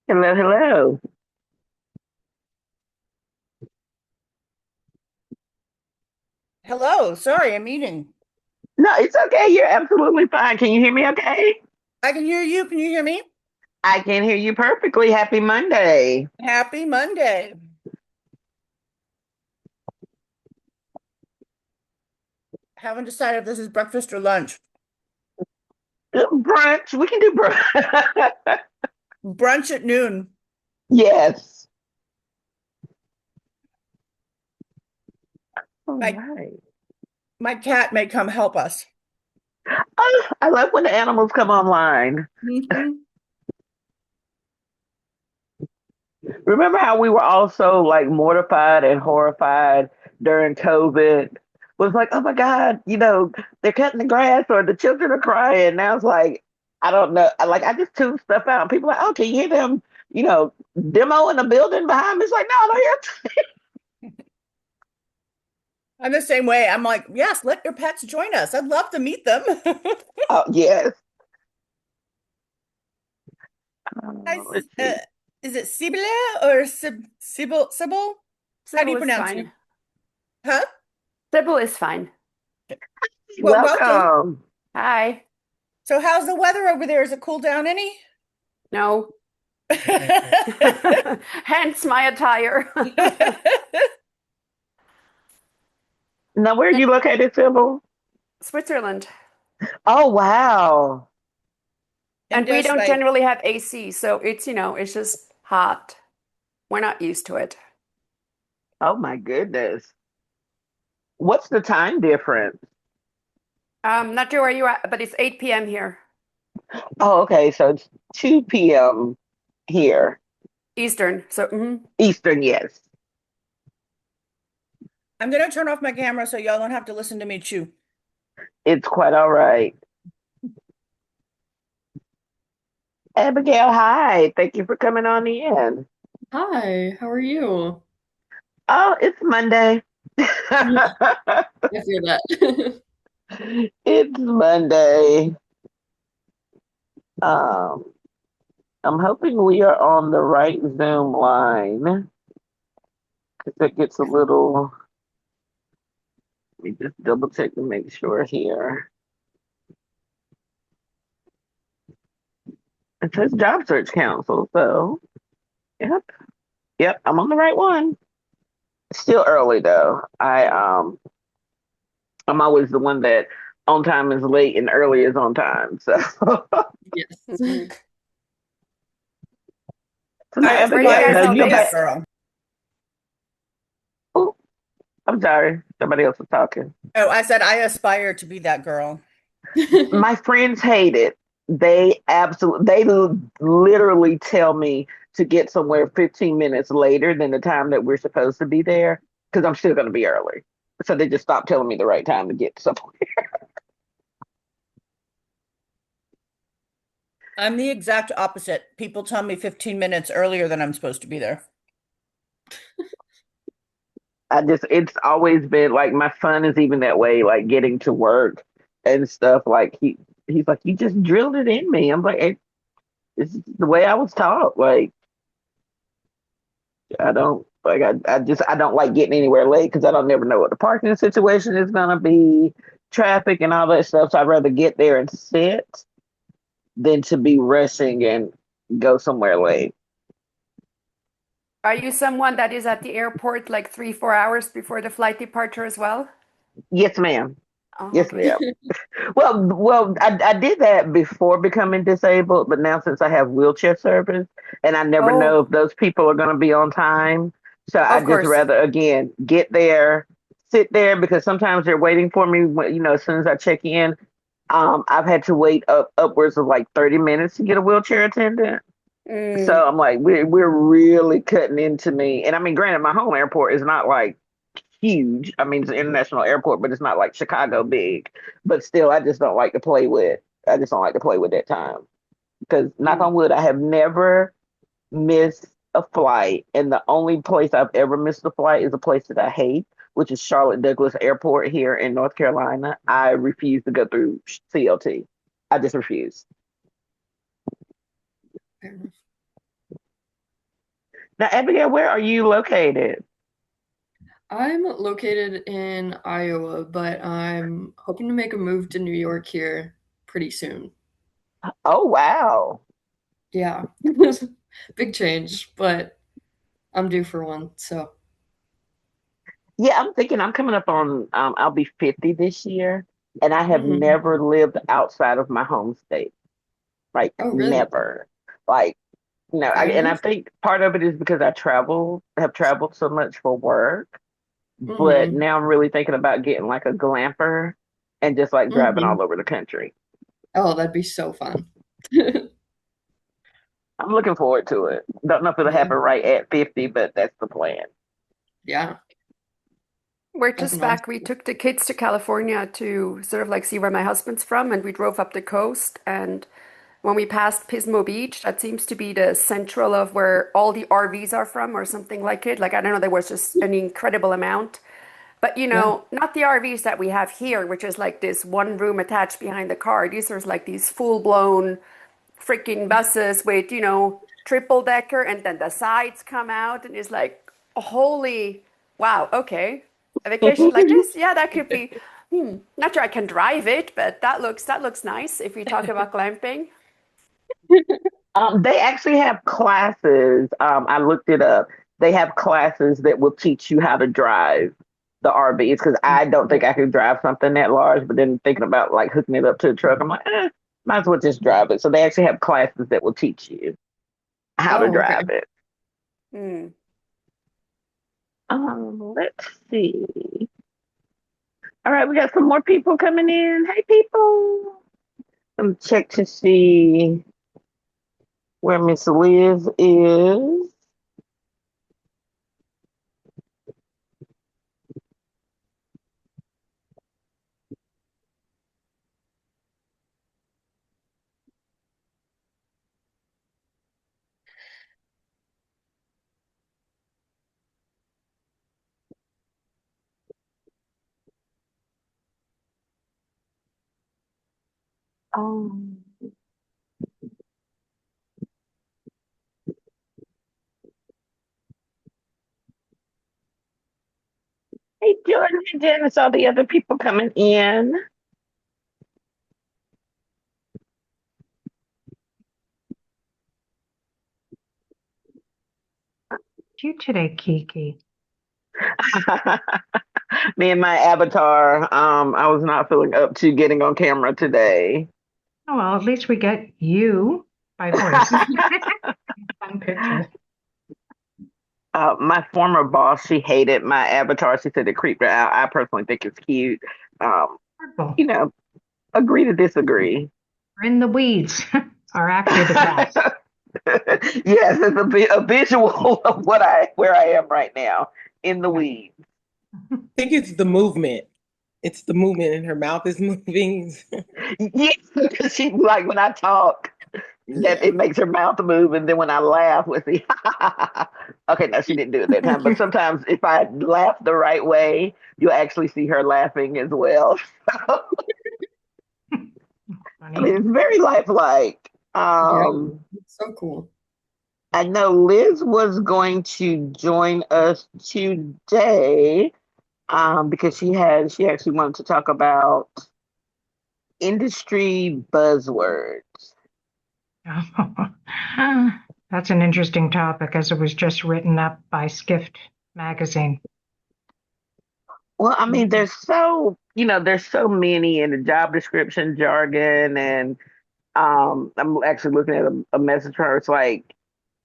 Hello, hello. Hello, sorry, I'm eating. No, it's okay. You're absolutely fine. Can you hear me okay? I can hear you. Can you hear me? I can hear you perfectly. Happy Monday. Happy Monday. Haven't decided if this is breakfast or lunch. Brunch. We can do brunch. Brunch at noon. Yes. All My right. my cat may come help us. Oh, I love when the animals come online. Mhm. Remember how we were also like mortified and horrified during COVID? Was like, oh my God, they're cutting the grass or the children are crying. Now it's like, I don't know. I just tune stuff out. People are like, oh, can you hear them, demo in the building behind me? It's like, no, I don't hear. I'm the same way. I'm like, yes, let your pets join us. I'd love to meet them. Oh, yes. Hi, Let's see. is it Sibylle or Sybil? Sybil? How do Sybil you is pronounce fine. you? Huh? Sybil is fine. Well, welcome. Welcome. Hi. So, how's the weather over there? Is it cool down any? No. Hence my attire. Now, where are you located, Sybil? Switzerland. Oh, wow. And And we just don't like, generally have AC, so it's just hot. We're not used to it. Oh, my goodness. What's the time difference? Not sure where you are, but it's 8 p.m. here, Oh, okay. So it's 2 p.m. here. Eastern. So, Eastern, yes. I'm gonna turn off my camera so y'all don't have to listen to me chew. It's quite all right. Abigail, hi. Thank you for coming on in. Hi, how are you? Oh, it's Monday. Yeah, I feel that. It's Monday. Um, I'm hoping we are on the right Zoom line because it gets a little. Let me just double check to make sure here. It says Job Search Council, so yep, yep, I'm on the right one. Still early though. I'm always the one that on time is late and early is on time. So, Yes. mm-hmm. so now I Where are you Abigail, aspire guys to all be that based? girl. oh, I'm sorry, somebody else was talking. Oh, I said I aspire to be that girl. My friends hate it. They literally tell me to get somewhere 15 minutes later than the time that we're supposed to be there because I'm still going to be early. So they just stop telling me the right time to get somewhere. I'm the exact opposite. People tell me 15 minutes earlier than I'm supposed to be there. It's always been like my son is even that way, like getting to work and stuff. Like he's like, you just drilled it in me. I'm like, this is the way I was taught. Like, I don't like, I don't like getting anywhere late because I don't never know what the parking situation is gonna be, traffic and all that stuff. So I'd rather get there and sit than to be rushing and go somewhere late. Are you someone that is at the airport like 3, 4 hours before the flight departure as well? Yes, ma'am. Oh, Yes, okay. ma'am. Well, I did that before becoming disabled, but now since I have wheelchair service, and I never know Oh, if those people are going to be on time, so I of just course. rather again get there, sit there because sometimes they're waiting for me. As soon as I check in, I've had to wait upwards of like 30 minutes to get a wheelchair attendant. So Mm, I'm like, we're really cutting into me, and I mean, granted, my home airport is not like huge. I mean, it's an international airport, but it's not like Chicago big. But still, I just don't like to play with. I just don't like to play with that time because, knock Mm. on wood, I have never missed a flight, and the only place I've ever missed a flight is a place that I hate, which is Charlotte Douglas Airport here in North Carolina. I refuse to go through CLT. I just refuse. Fair enough. Now, Abigail, where are you located? I'm located in Iowa, but I'm hoping to make a move to New York here pretty soon. Oh, wow. Yeah. Big change, but I'm due for one, so. Yeah, I'm thinking I'm coming up on, I'll be 50 this year, and I have Mhm. never lived outside of my home state. Like, Oh, really? never. Like, no, Very and I nice. think part of it is because have traveled so much for work. But Hmm. now I'm really thinking about getting like a glamper and just like driving Hmm. all over the country. Oh, that'd be so fun. I'm looking forward to it. Don't know if it'll Yeah. happen right at 50, but that's the plan. Yeah. We're That's just nice. back. We took the kids to California to sort of like see where my husband's from, and we drove up the coast. And when we passed Pismo Beach, that seems to be the central of where all the RVs are from, or something like it. Like, I don't know, there was just an incredible amount. But Yeah. not the RVs that we have here, which is like this one room attached behind the car. These are like these full-blown freaking buses with, triple decker, and then the sides come out, and it's like, holy wow, okay. A vacation like this, yeah, that could be, not sure I can drive it, but that looks nice if we talk about glamping. They actually have classes. I looked it up. They have classes that will teach you how to drive the RVs because I don't think I could drive something that large. But then thinking about like hooking it up to a truck, I'm like, might as well just drive it. So they actually have classes that will teach you how to Oh, okay. drive it. Hmm. Let's see. All right, we got some more people coming in. Hey, people. Let me check to see where Miss Liz is. Um, hey, Jordan and Janice, all the other people coming in. You today, Kiki. Me and my avatar, I was not feeling up to getting on camera today. Oh, well, at least we get you by voice. Fun picture. My former boss, she hated my avatar. She said it creeped her out. I personally think it's cute. Um, Purple. you know, agree to disagree. We're in the weeds, or after the fact. Yes, it's a visual of where I am right now in the weeds. I think it's the movement. It's the movement, and her mouth is moving. Yes, because she like when I talk, that Yeah. it makes her mouth move, and then when I laugh, with the okay, no, she didn't do it that time. But sometimes if I laugh the right way, you'll actually see her laughing as well. I Funny. mean, it's very lifelike. Yeah. It's so cool. I know Liz was going to join us today, because she actually wanted to talk about industry buzzwords. That's an interesting topic as it was just written up by Skift magazine. Well, I mean, there's so many in the job description jargon, and I'm actually looking at a message from her. It's like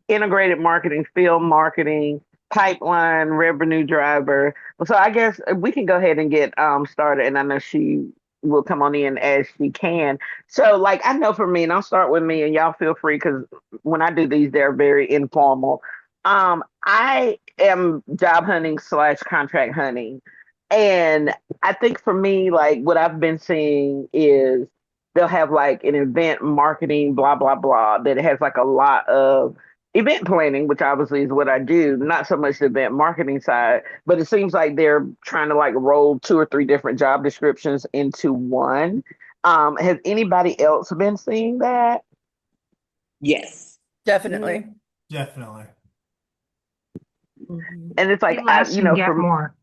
integrated marketing, field marketing, pipeline, revenue driver. So I guess we can go ahead and get started, and I know she will come on in as she can. So like I know for me, and I'll start with me, and y'all feel free because when I do these, they're very informal. I am job hunting slash contract hunting. And I think for me, like what I've been seeing is they'll have like an event marketing, blah, blah, blah, that has like a lot of event planning, which obviously is what I do, not so much the event marketing side, but it seems like they're trying to like roll two or three different job descriptions into one. Has anybody else been seeing that? Yes. Definitely. Definitely. And it's like, Pay less you and know, get from more.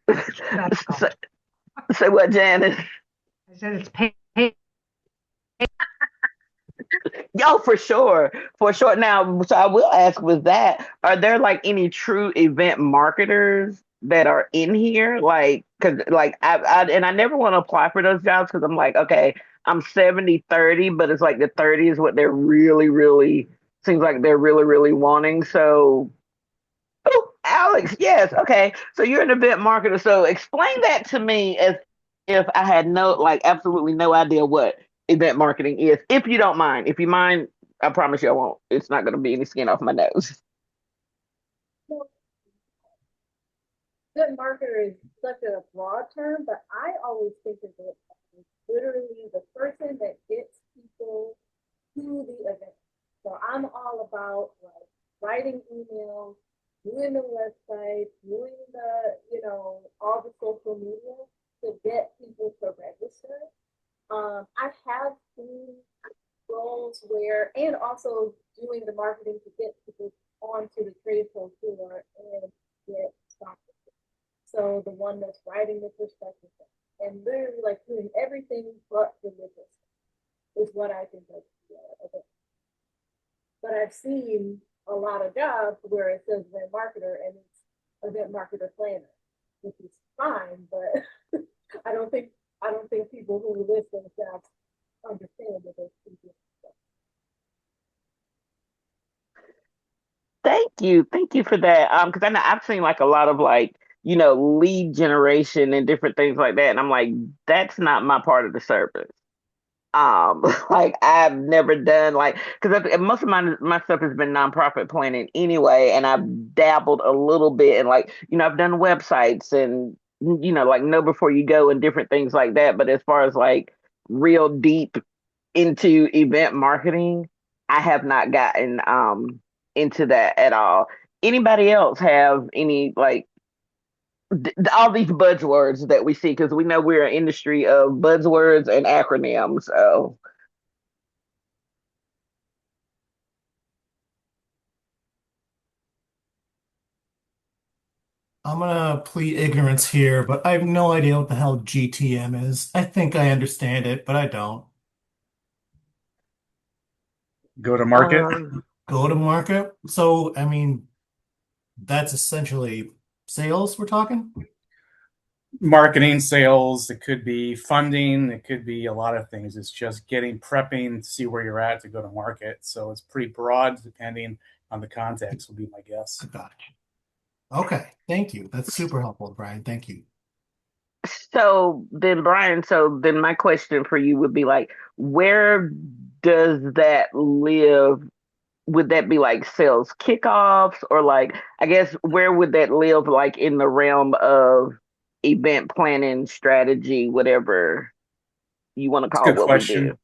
That's all. say what, Janice? I said it's pay. Yo, for sure, for sure. Now, so I will ask, with that, are there like any true event marketers that are in here? Like, because like and I never want to apply for those jobs because I'm like, okay, I'm 70/30, but it's like the 30 is what they're really, really seems like they're really, really wanting. So, oh, Alex, yes, okay. So you're an event marketer. So explain that to me as if I had no, like, absolutely no idea what event marketing is. If you don't mind, if you mind, I promise you I won't. It's not going to be any skin off my nose. Good marketer is such a broad term, but I always think of it as literally the person that gets people to the event. So I'm all about like writing emails, doing the website, doing the, all the social media to get people to register. I have seen roles where, and also doing the marketing to get people onto the trade show floor and get sponsorship. So the one that's writing the prospectus and literally like doing everything but the business is what I think of event. But I've seen a lot of jobs where it says event marketer and it's event marketer planner, which is fine, but I don't think people who list those jobs understand that those people. Thank you for that. Because I know I've seen like a lot of like lead generation and different things like that, and I'm like, that's not my part of the service. Like I've never done like because most of my stuff has been nonprofit planning anyway, and I've dabbled a little bit and like I've done websites and like Know Before You Go and different things like that. But as far as like real deep into event marketing, I have not gotten into that at all. Anybody else have any like all these buzzwords that we see because we know we're an industry of buzzwords and acronyms. So I'm gonna plead ignorance here, but I have no idea what the hell GTM is. I think I understand it, but I don't. Go to market. Go to market. So, I mean, that's essentially sales we're talking. Marketing, sales, it could be funding, it could be a lot of things. It's just prepping to see where you're at to go to market. So it's pretty broad depending on the context, would be my guess. Gotcha. Okay, thank you. That's super helpful, Brian. Thank you. so then Brian, so then my question for you would be like, where does that live? Would that be like sales kickoffs or like I guess where would that live like in the realm of event planning strategy, whatever you want to It's a call good what we do? question.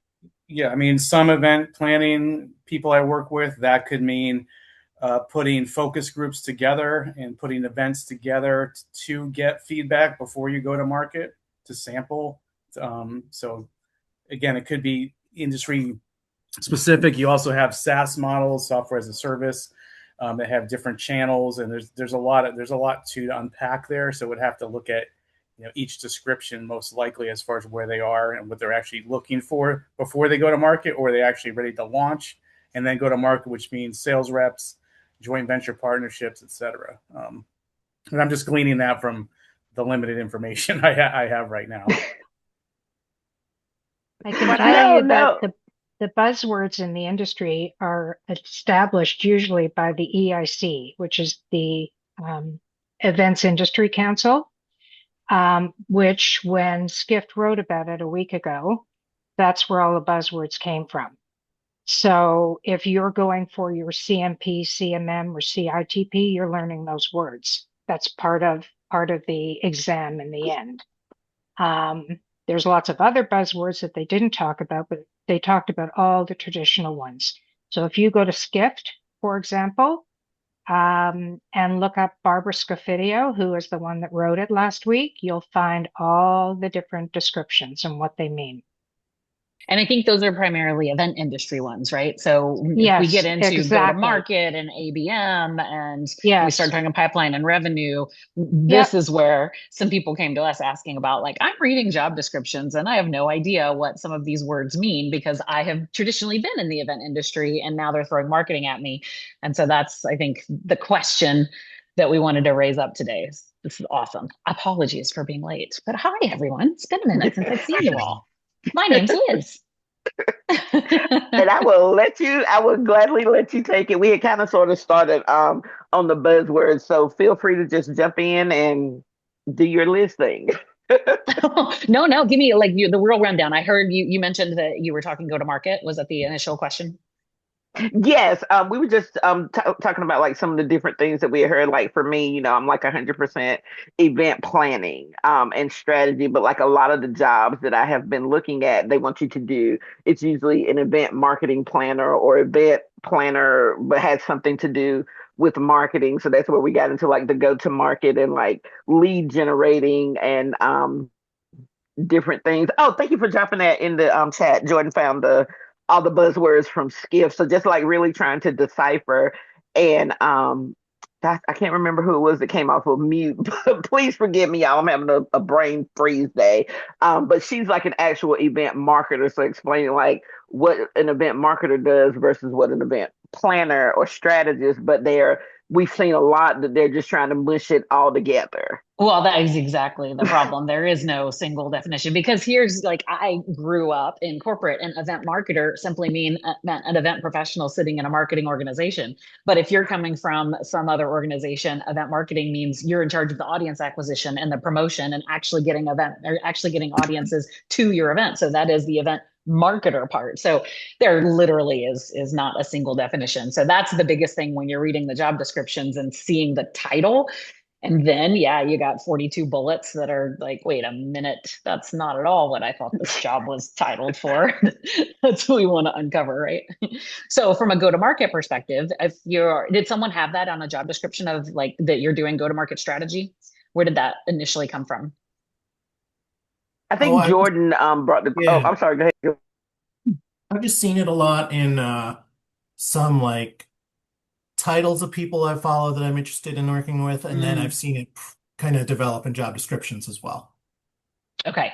Yeah, I mean, some event planning people I work with, that could mean putting focus groups together and putting events together to get feedback before you go to market to sample. So again, it could be industry specific. You also have SaaS models, software as a service, that have different channels, and there's a lot to unpack there. So we'd have to look at each description most likely as far as where they are and what they're actually looking for before they go to market, or are they actually ready to launch and then go to market, which means sales reps, joint venture partnerships, etc. And I'm just gleaning that from the limited information I have right now. I can What tell I No, you that no. the buzzwords in the industry are established usually by the EIC, which is the Events Industry Council, which when Skift wrote about it a week ago, that's where all the buzzwords came from. So if you're going for your CMP, CMM, or CITP, you're learning those words. That's part of the exam in the end. There's lots of other buzzwords that they didn't talk about, but they talked about all the traditional ones. So if you go to Skift, for example, and look up Barbara Scofidio, who is the one that wrote it last week, you'll find all the different descriptions and what they mean. And I think those are primarily event industry ones, right? So if we Yes, get into exactly. go-to-market and ABM and we Yes. start talking pipeline and revenue, this is where some people came to us asking about, like, I'm reading job descriptions and I have no idea what some of these words mean because I have traditionally been in the event industry and now they're throwing marketing at me. And so that's, I think, the question that we wanted to raise up today. This is awesome. Apologies for being late, but hi, everyone. It's been a minute since I've seen you all. My name's Liz. And I will gladly let you take it. We had kind of sort of started on the buzzwords, so feel free to just jump in and do your list thing. No, give me like the real rundown. I heard you mentioned that you were talking go to market. Was that the initial question? Yes, we were just talking about like some of the different things that we had heard. Like for me, I'm like 100% event planning and strategy, but like a lot of the jobs that I have been looking at, they want you to do, it's usually an event marketing planner or event planner, but has something to do with marketing. So that's where we got into like the go to market and like lead generating and different things. Oh, thank you for dropping that in the chat. Jordan found all the buzzwords from Skiff. So just like really trying to decipher and I can't remember who it was that came off of mute. Please forgive me, y'all. I'm having a brain freeze day. But she's like an actual event marketer. So explaining like what an event marketer does versus what an event planner or strategist, but we've seen a lot that they're just trying to mush it all together. Well, that is exactly the problem. There is no single definition because here's like I grew up in corporate and event marketer simply meant an event professional sitting in a marketing organization. But if you're coming from some other organization, event marketing means you're in charge of the audience acquisition and the promotion and actually getting audiences to your event. So that is the event marketer part. So there literally is not a single definition. So that's the biggest thing when you're reading the job descriptions and seeing the title. And then, you got 42 bullets that are like, wait a minute, that's not at all what I thought this job was titled for. That's what we want to uncover, right? So from a go-to-market perspective, did someone have that on a job description of like that you're doing go-to-market strategy? Where did that initially come from? I think Jordan brought the. Yeah. Oh, I'm sorry. Go ahead. I've just seen it a lot in some like titles of people I follow that I'm interested in working with, and then I've seen it kind of develop in job descriptions as well. Okay.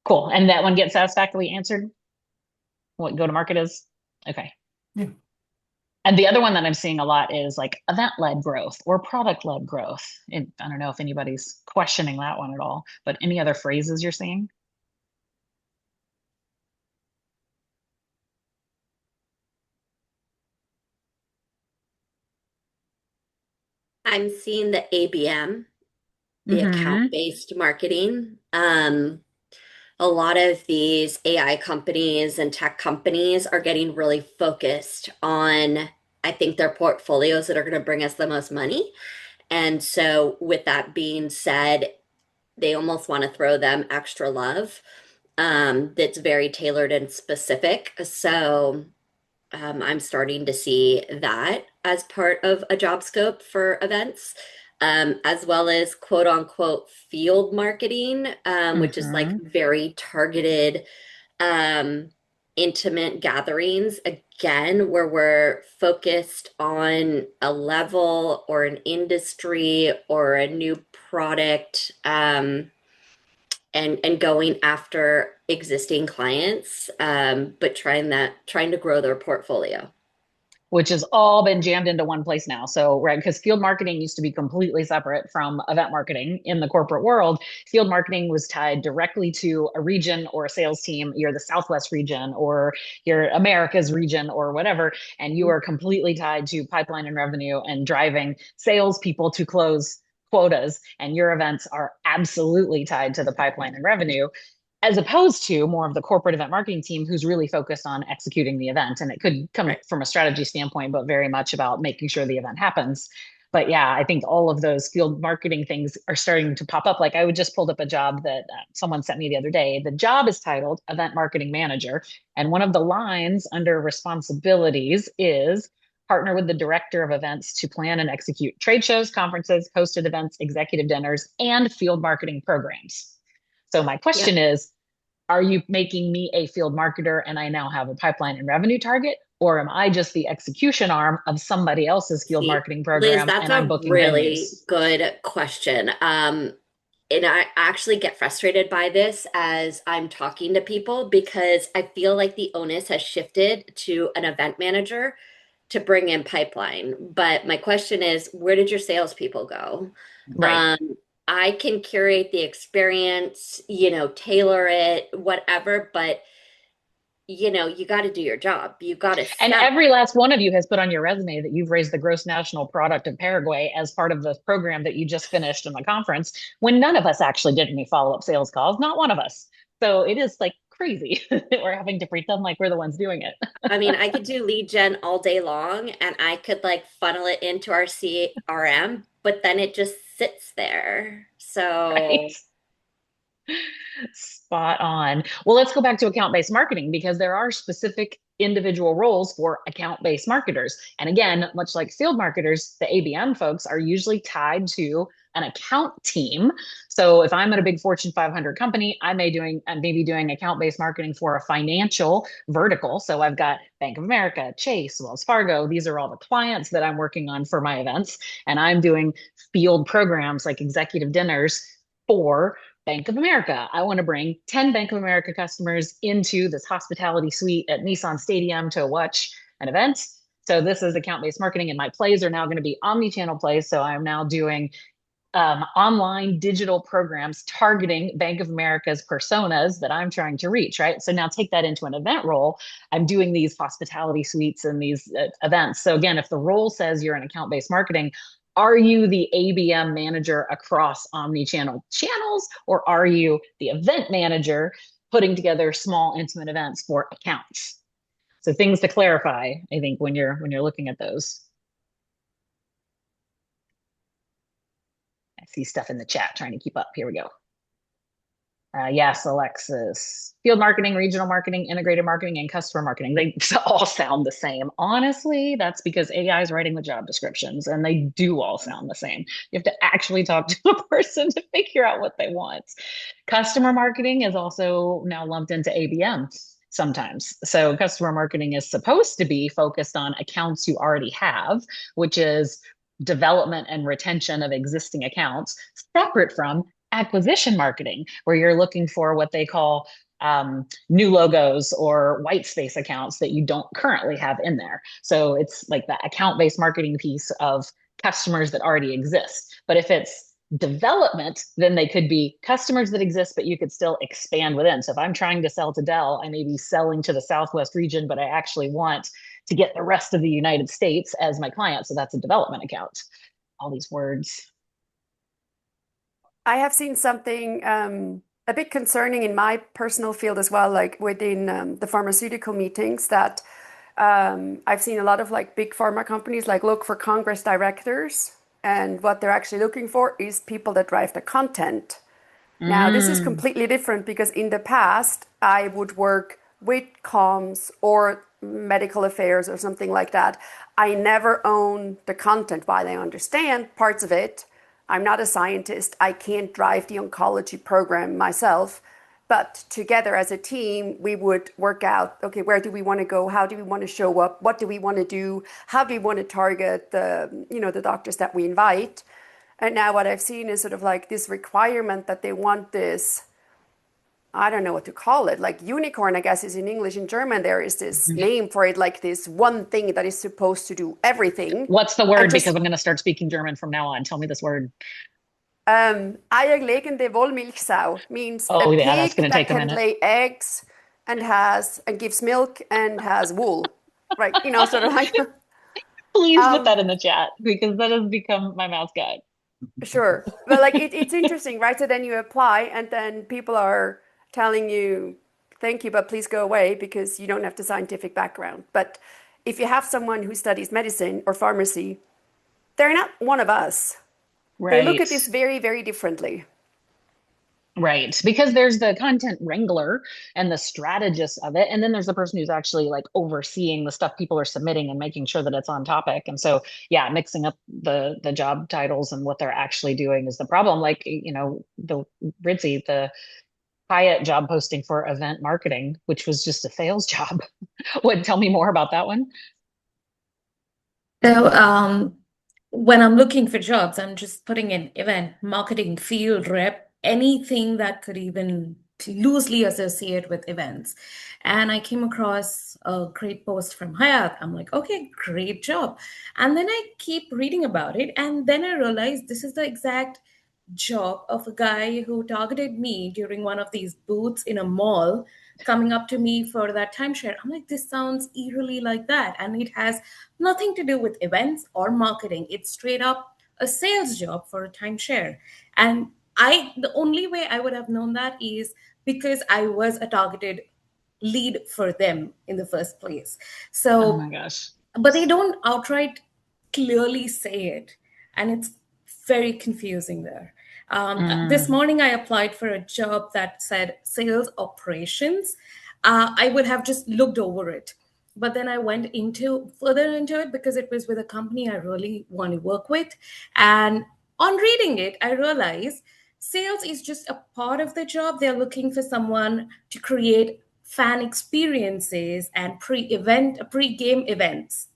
Cool. And that one gets satisfactorily answered? What go-to-market is? Okay. Yeah. And the other one that I'm seeing a lot is like event-led growth or product-led growth. And I don't know if anybody's questioning that one at all, but any other phrases you're seeing? I'm seeing the ABM, the account-based marketing. A lot of these AI companies and tech companies are getting really focused on, I think, their portfolios that are going to bring us the most money. And so with that being said, they almost want to throw them extra love that's very tailored and specific. So I'm starting to see that as part of a job scope for events, as well as quote unquote field marketing, which is like very targeted, intimate gatherings, again, where we're focused on a level or an industry or a new product, and going after existing clients, but trying to grow their portfolio. Which has all been jammed into one place now. So, right, because field marketing used to be completely separate from event marketing in the corporate world. Field marketing was tied directly to a region or a sales team. You're the Southwest region or you're America's region or whatever. And you are completely tied to pipeline and revenue and driving salespeople to close quotas. And your events are absolutely tied to the pipeline and revenue. as opposed to more of the corporate event marketing team who's really focused on executing the event. And it could come Right. from a strategy standpoint, but very much about making sure the event happens. But yeah, I think all of those field marketing things are starting to pop up. Like I would just pulled up a job that someone sent me the other day. The job is titled Event Marketing Manager. And one of the lines under responsibilities is partner with the director of events to plan and execute trade shows, conferences, hosted events, executive dinners, and field marketing programs. So my question is, are you making me a field marketer and I now have a pipeline and revenue target? Or am I just the execution arm of somebody else's field See, marketing Liz, program that's and I'm a booking really venues? good question. And I actually get frustrated by this as I'm talking to people because I feel like the onus has shifted to an event manager to bring in pipeline. But my question is, where did your salespeople go? Right. I can curate the experience, tailor it, whatever, but you got to do your job. You got to And sell. every last one of you has put on your resume that you've raised the gross national product of Paraguay as part of the program that you just finished in the conference, when none of us actually did any follow-up sales calls, not one of us. So it is like crazy that we're having to pretend like we're the ones doing it. I mean, I could do lead gen all day long and I could like funnel it into our CRM, but then it just sits there. So, Right. Spot on. Well, let's go back to account-based marketing because there are specific individual roles for account-based marketers. And again, much like field marketers, the ABM folks are usually tied to an account team. So if I'm at a big Fortune 500 company, I may be doing account-based marketing for a financial vertical. So I've got Bank of America, Chase, Wells Fargo. These are all the clients that I'm working on for my events. And I'm doing field programs like executive dinners for Bank of America. I want to bring 10 Bank of America customers into this hospitality suite at Nissan Stadium to watch an event. So this is account-based marketing, and my plays are now going to be omni-channel plays. So I'm now doing online digital programs targeting Bank of America's personas that I'm trying to reach, right? So now take that into an event role. I'm doing these hospitality suites and these events. So again, if the role says you're in account-based marketing, are you the ABM manager across omni-channel channels, or are you the event manager putting together small, intimate events for accounts? So things to clarify, I think, when you're looking at those. I see stuff in the chat, trying to keep up. Here we go. Yes, Alexis. Field marketing, regional marketing, integrated marketing, and customer marketing. They all sound the same. Honestly, that's because AI is writing the job descriptions and they do all sound the same. You have to actually talk to a person to figure out what they want. Customer marketing is also now lumped into ABM sometimes. So customer marketing is supposed to be focused on accounts you already have, which is development and retention of existing accounts, separate from acquisition marketing, where you're looking for what they call new logos or white space accounts that you don't currently have in there. So it's like the account-based marketing piece of customers that already exist. But if it's development, then they could be customers that exist, but you could still expand within. So if I'm trying to sell to Dell, I may be selling to the Southwest region, but I actually want to get the rest of the United States as my client. So that's a development account. All these words. I have seen something a bit concerning in my personal field as well, like within the pharmaceutical meetings, that I've seen a lot of like big pharma companies like look for Congress directors, and what they're actually looking for is people that drive the content. Now, this is completely different because in the past, I would work with comms or medical affairs or something like that. I never own the content. While I understand parts of it, I'm not a scientist. I can't drive the oncology program myself. But together as a team, we would work out, okay, where do we want to go? How do we want to show up? What do we want to do? How do we want to target the doctors that we invite? And now what I've seen is sort of like this requirement that they want this, I don't know what to call it, like unicorn, I guess is in English. In German, there is this name for it, like this one thing that is supposed to do everything. What's the word? Because I'm going to start speaking German from now on. Tell me this word. Eierlegende Wollmilchsau means Oh, a yeah, that's pig going to that take a can minute. lay eggs and gives milk and has wool, right? Sort of like. Please put that in the chat because that has become my mascot. Sure, but like it's interesting, right? So then you apply, and then people are telling you, thank you, but please go away because you don't have the scientific background. But if you have someone who studies medicine or pharmacy, they're not one of us. They look at Right. this very, very differently. Right. Because there's the content wrangler and the strategist of it. And then there's the person who's actually like overseeing the stuff people are submitting and making sure that it's on topic. And so, yeah, mixing up the job titles and what they're actually doing is the problem. Like, the Ritzy, the Hyatt job posting for event marketing, which was just a sales job. Tell me more about that one? So, when I'm looking for jobs, I'm just putting in event marketing, field rep, anything that could even loosely associate with events. And I came across a great post from Hyatt. I'm like, okay, great job. And then I keep reading about it. And then I realized this is the exact job of a guy who targeted me during one of these booths in a mall, coming up to me for that timeshare. I'm like, this sounds eerily like that. And it has nothing to do with events or marketing. It's straight up a sales job for a timeshare. And the only way I would have known that is because I was a targeted lead for them in the first place. Oh So, my gosh. but they don't outright clearly say it. And it's very confusing there. This morning, I applied for a job that said sales operations. I would have just looked over it. But then I went further into it because it was with a company I really want to work with. And on reading it, I realized sales is just a part of the job. They're looking for someone to create fan experiences and pre-game events.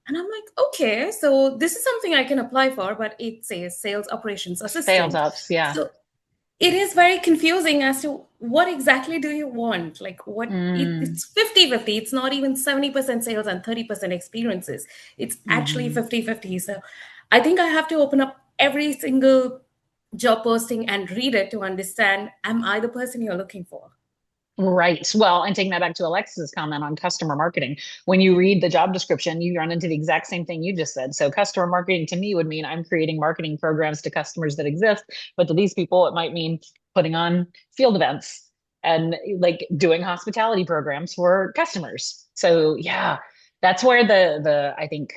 And I'm like, okay, so this is something I can apply for, but it says sales operations assistant. Sales ops, yeah. So it is very confusing as to what exactly do you want? Like it's 50-50. It's not even 70% sales and 30% experiences. It's actually 50-50. So I think I have to open up every single job posting and read it to understand, am I the person you're looking for? Right. Well, and taking that back to Alexis's comment on customer marketing, when you read the job description, you run into the exact same thing you just said. So customer marketing to me would mean I'm creating marketing programs to customers that exist, but to these people, it might mean putting on field events and like doing hospitality programs for customers. So yeah, that's where the I think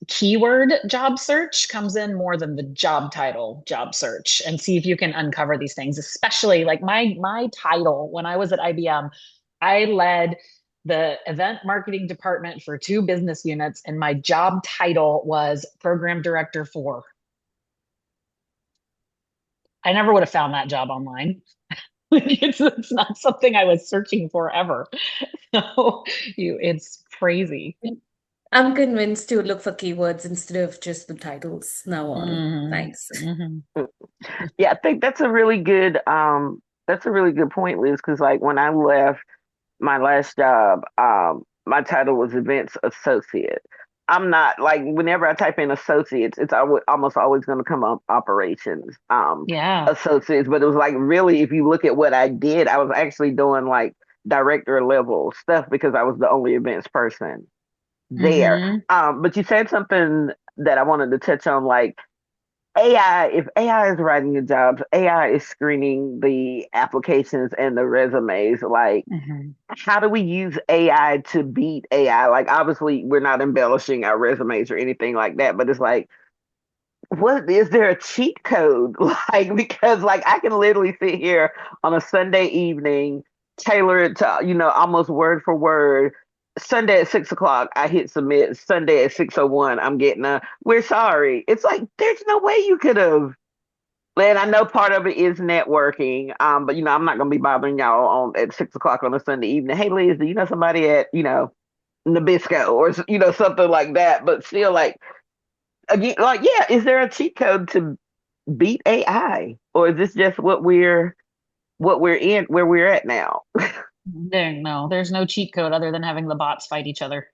keyword job search comes in more than the job title job search, and see if you can uncover these things. Especially like my title when I was at IBM, I led the event marketing department for 2 business units, and my job title was program director for. I never would have found that job online. It's not something I was searching for ever. So it's crazy. I'm convinced to look for keywords instead of just the titles now on. Thanks. Yeah, I think that's a really good point, Liz, because like when I left my last job, my title was events associate. I'm not like whenever I type in associates, it's almost always going to come up operations associates. But it was like really, if you look at what I did, I was actually doing like director level stuff because I was the only events person there. But you said something that I wanted to touch on, like AI. If AI is writing the jobs, AI is screening the applications and the resumes. Like, how do we use AI to beat AI? Like, obviously, we're not embellishing our resumes or anything like that, but it's like, what is there a cheat code? Like, because like I can literally sit here on a Sunday evening, tailor it to, almost word for word. Sunday at 6:00, I hit submit. Sunday at 6:01, I'm getting we're sorry. It's like there's no way you could have. And I know part of it is networking. But I'm not gonna be bothering y'all on at 6:00 on a Sunday evening. Hey Liz, do you know somebody at Nabisco or something like that? But still, like again, like is there a cheat code to beat AI, or is this just what we're in where we're at now? There's no cheat code other than having the bots fight each other,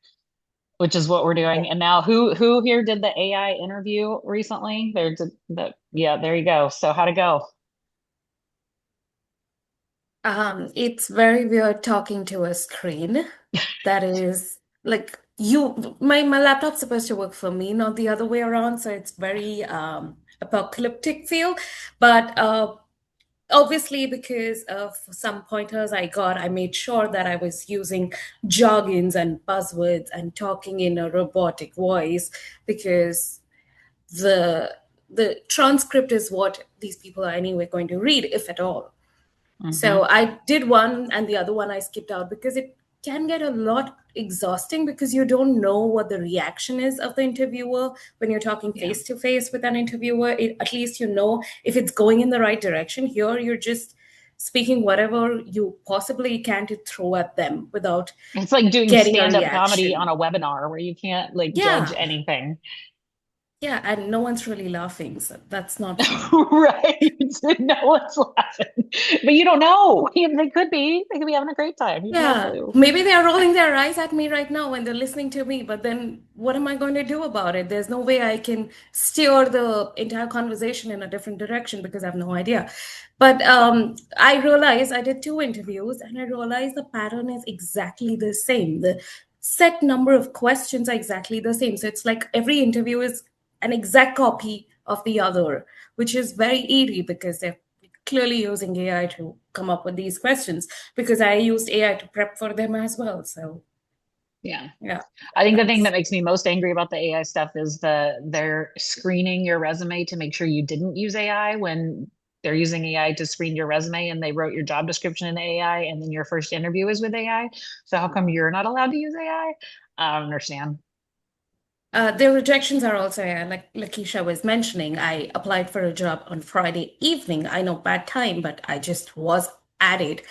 which is what we're doing. And now who here did the AI interview recently? There you go. So how'd it go? It's very weird talking to a screen. That is like my laptop's supposed to work for me, not the other way around. So it's very apocalyptic feel. But obviously, because of some pointers I got, I made sure that I was using jargons and buzzwords and talking in a robotic voice, because the the transcript is what these people are anyway going to read, if at all. So I did one, and the other one I skipped out because it can get a lot exhausting because you don't know what the reaction is of the interviewer when you're talking face to face with an interviewer. At least you know if it's going in the right direction. Here, you're just speaking whatever you possibly can to throw at them without It's like doing getting a stand-up comedy reaction. on a webinar where you can't like Yeah. judge anything. Yeah, and no one's really laughing, so that's not fun. Right. No one's laughing. But you don't know. They could be. They could be having a great time. You have no Yeah, clue. maybe they're rolling their eyes at me right now when they're listening to me, but then what am I going to do about it? There's no way I can steer the entire conversation in a different direction because I have no idea. But I realized I did 2 interviews and I realized the pattern is exactly the same. The set number of questions are exactly the same. So it's like every interview is an exact copy of the other, which is very eerie because they're clearly using AI to come up with these questions, because I used AI to prep for them as well. So Yeah. yeah. I think the thing that makes me most angry about the AI stuff is they're screening your resume to make sure you didn't use AI when they're using AI to screen your resume and they wrote your job description in AI and then your first interview is with AI. So how come you're not allowed to use AI? I don't understand. The rejections are also, like Lakeisha was mentioning, I applied for a job on Friday evening. I know, bad time, but I just was at it.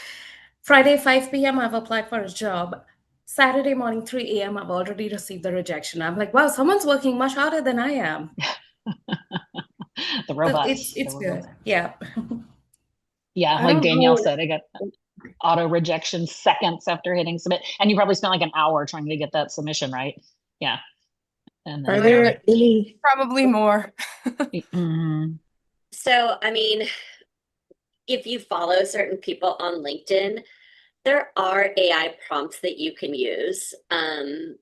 Friday, 5 p.m., I've applied for a job. Saturday morning, 3 a.m., I've already received the rejection. I'm like, wow, someone's working much harder than I am. The So robots. it's good. Yeah. Yeah, I like don't Danielle know. said, I got auto rejection seconds after hitting submit. And you probably spent like an hour trying to get that submission, right? Yeah. And Are then there any? Probably more. Mhm. So, I mean, if you follow certain people on LinkedIn, there are AI prompts that you can use, in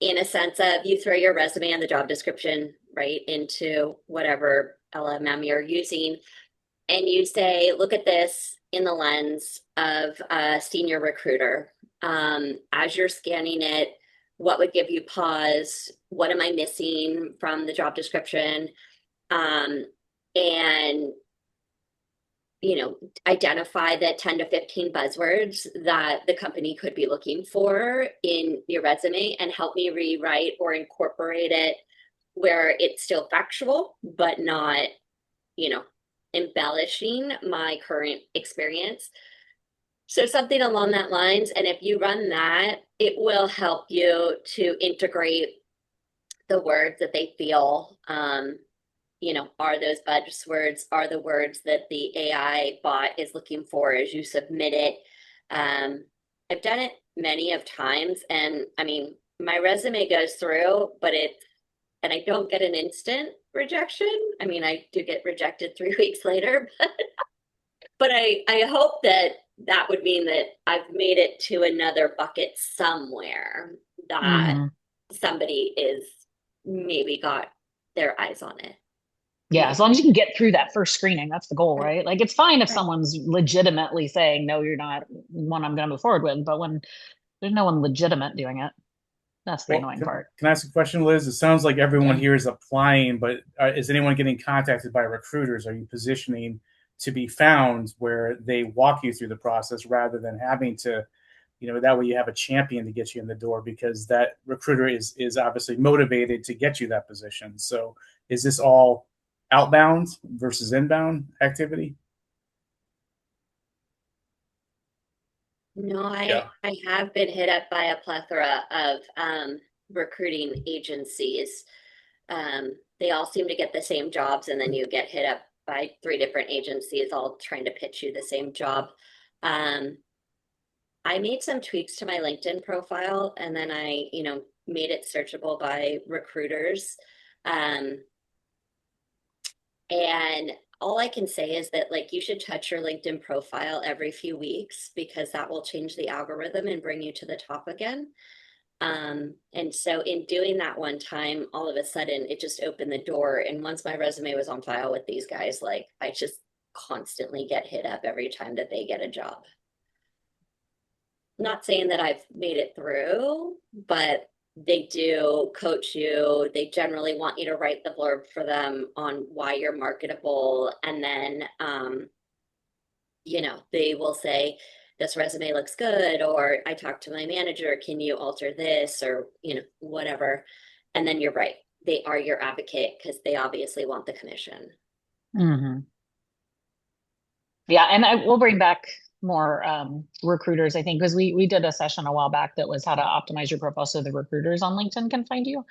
a sense of you throw your resume and the job description right into whatever LMM you're using, and you say, look at this in the lens of a senior recruiter. As you're scanning it, what would give you pause? What am I missing from the job description? And identify the 10 to 15 buzzwords that the company could be looking for in your resume and help me rewrite or incorporate it where it's still factual, but not, embellishing my current experience. So something along that lines. And if you run that, it will help you to integrate the words that they feel, are those buzzwords, are the words that the AI bot is looking for as you submit it. I've done it many of times, and I mean, my resume goes through, and I don't get an instant rejection. I mean, I do get rejected 3 weeks later, but I hope that would mean that I've made it to another bucket somewhere that somebody is maybe got their eyes on it. Yeah, as long as you can get through that first screening, that's the goal, right? Like it's fine if someone's legitimately saying, no, you're not one I'm going to move forward with, but when there's no one legitimate doing it, that's the annoying part. Can I ask a question, Liz? It sounds like everyone here is applying, but is anyone getting contacted by recruiters? Are you positioning to be found where they walk you through the process rather than having to, that way you have a champion to get you in the door because that recruiter is obviously motivated to get you that position. So is this all outbound versus inbound activity? No, I have been hit up by a plethora of recruiting agencies. They all seem to get the same jobs, and then you get hit up by 3 different agencies all trying to pitch you the same job. I made some tweaks to my LinkedIn profile, and then I, made it searchable by recruiters. And all I can say is that you should touch your LinkedIn profile every few weeks because that will change the algorithm and bring you to the top again. And so in doing that one time, all of a sudden it just opened the door. And once my resume was on file with these guys, I just constantly get hit up every time that they get a job. Not saying that I've made it through, but they do coach you. They generally want you to write the blurb for them on why you're marketable. And then, they will say, this resume looks good, or I talked to my manager, can you alter this, or, whatever. And then you're right. They are your advocate because they obviously want the commission. Mm-hmm. Yeah, and we'll bring back more recruiters, I think, because we did a session a while back that was how to optimize your profile so the recruiters on LinkedIn can find you.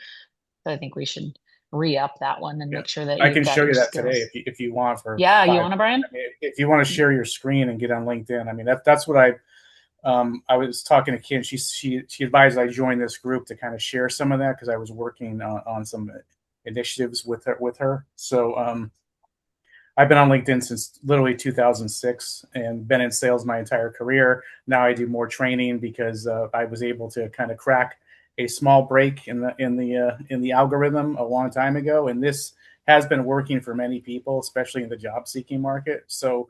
So I think we should re-up that one and make sure that I can show you that skills today if you want. For yeah, you want to, Brian? If you want to share your screen and get on LinkedIn, I mean that's what I was talking to Kim. She advised I join this group to kind of share some of that because I was working on some initiatives with her. So I've been on LinkedIn since literally 2006 and been in sales my entire career. Now I do more training because I was able to kind of crack a small break in the algorithm a long time ago, and this has been working for many people, especially in the job seeking market. So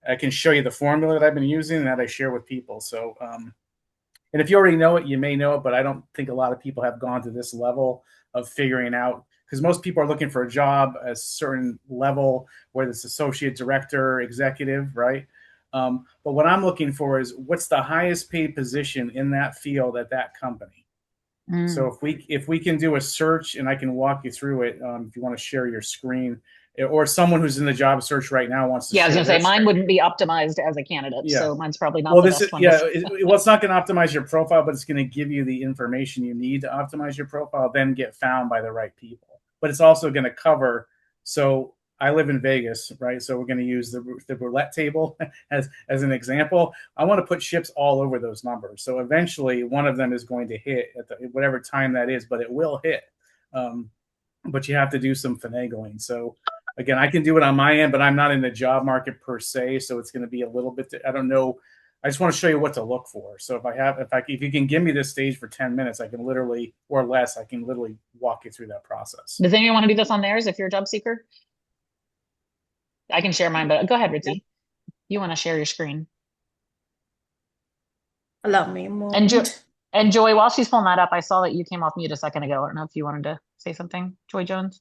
I can show you the formula that I've been using and that I share with people. So, and if you already know it, you may know it, but I don't think a lot of people have gone to this level of figuring out, because most people are looking for a job at a certain level, whether it's associate director, executive, right? But what I'm looking for is what's the highest paid position in that field at that company. So if we can do a search, and I can walk you through it, if you want to share your screen, or someone who's in the job search right now wants to. Yeah, I was share going to say mine screen. wouldn't be optimized as a candidate, Yeah. so mine's probably not Well, the this best is one. well, it's not going to optimize your profile, but it's going to give you the information you need to optimize your profile, then get found by the right people. But it's also going to cover. So I live in Vegas, right? So we're going to use the roulette table as an example. I want to put ships all over those numbers. So eventually one of them is going to hit at whatever time that is, but it will hit. But you have to do some finagling. So again, I can do it on my end, but I'm not in the job market per se. So it's going to be a little bit, I don't know. I just want to show you what to look for. So if you can give me this stage for 10 minutes, I can literally, or less, I can literally walk you through that process. Does anyone want to do this on theirs if you're a job seeker? I can share mine, but go ahead, Ritzy. You want to share your screen. Allow me a moment. And Joy, while she's pulling that up, I saw that you came off mute a second ago. I don't know if you wanted to say something, Joy Jones.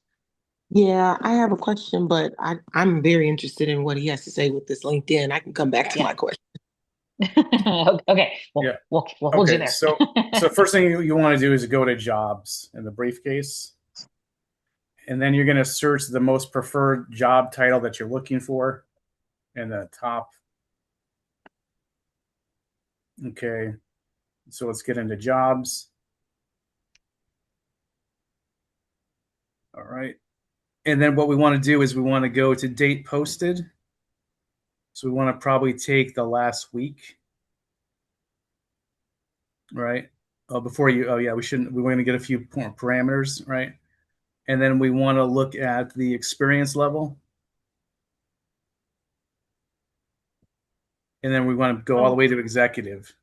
Yeah, I have a question, but I'm very interested in what he has to say with this LinkedIn. I can come back to my question. Okay, we'll hold you there. So first thing you want to do is go to jobs in the briefcase. And then you're going to search the most preferred job title that you're looking for in the top. Okay, so let's get into jobs. All right. And then what we want to do is we want to go to date posted. So we want to probably take the last week. Right. We shouldn't, we're going to get a few parameters, right? And then we want to look at the experience level. And then we want to go all the way to executive.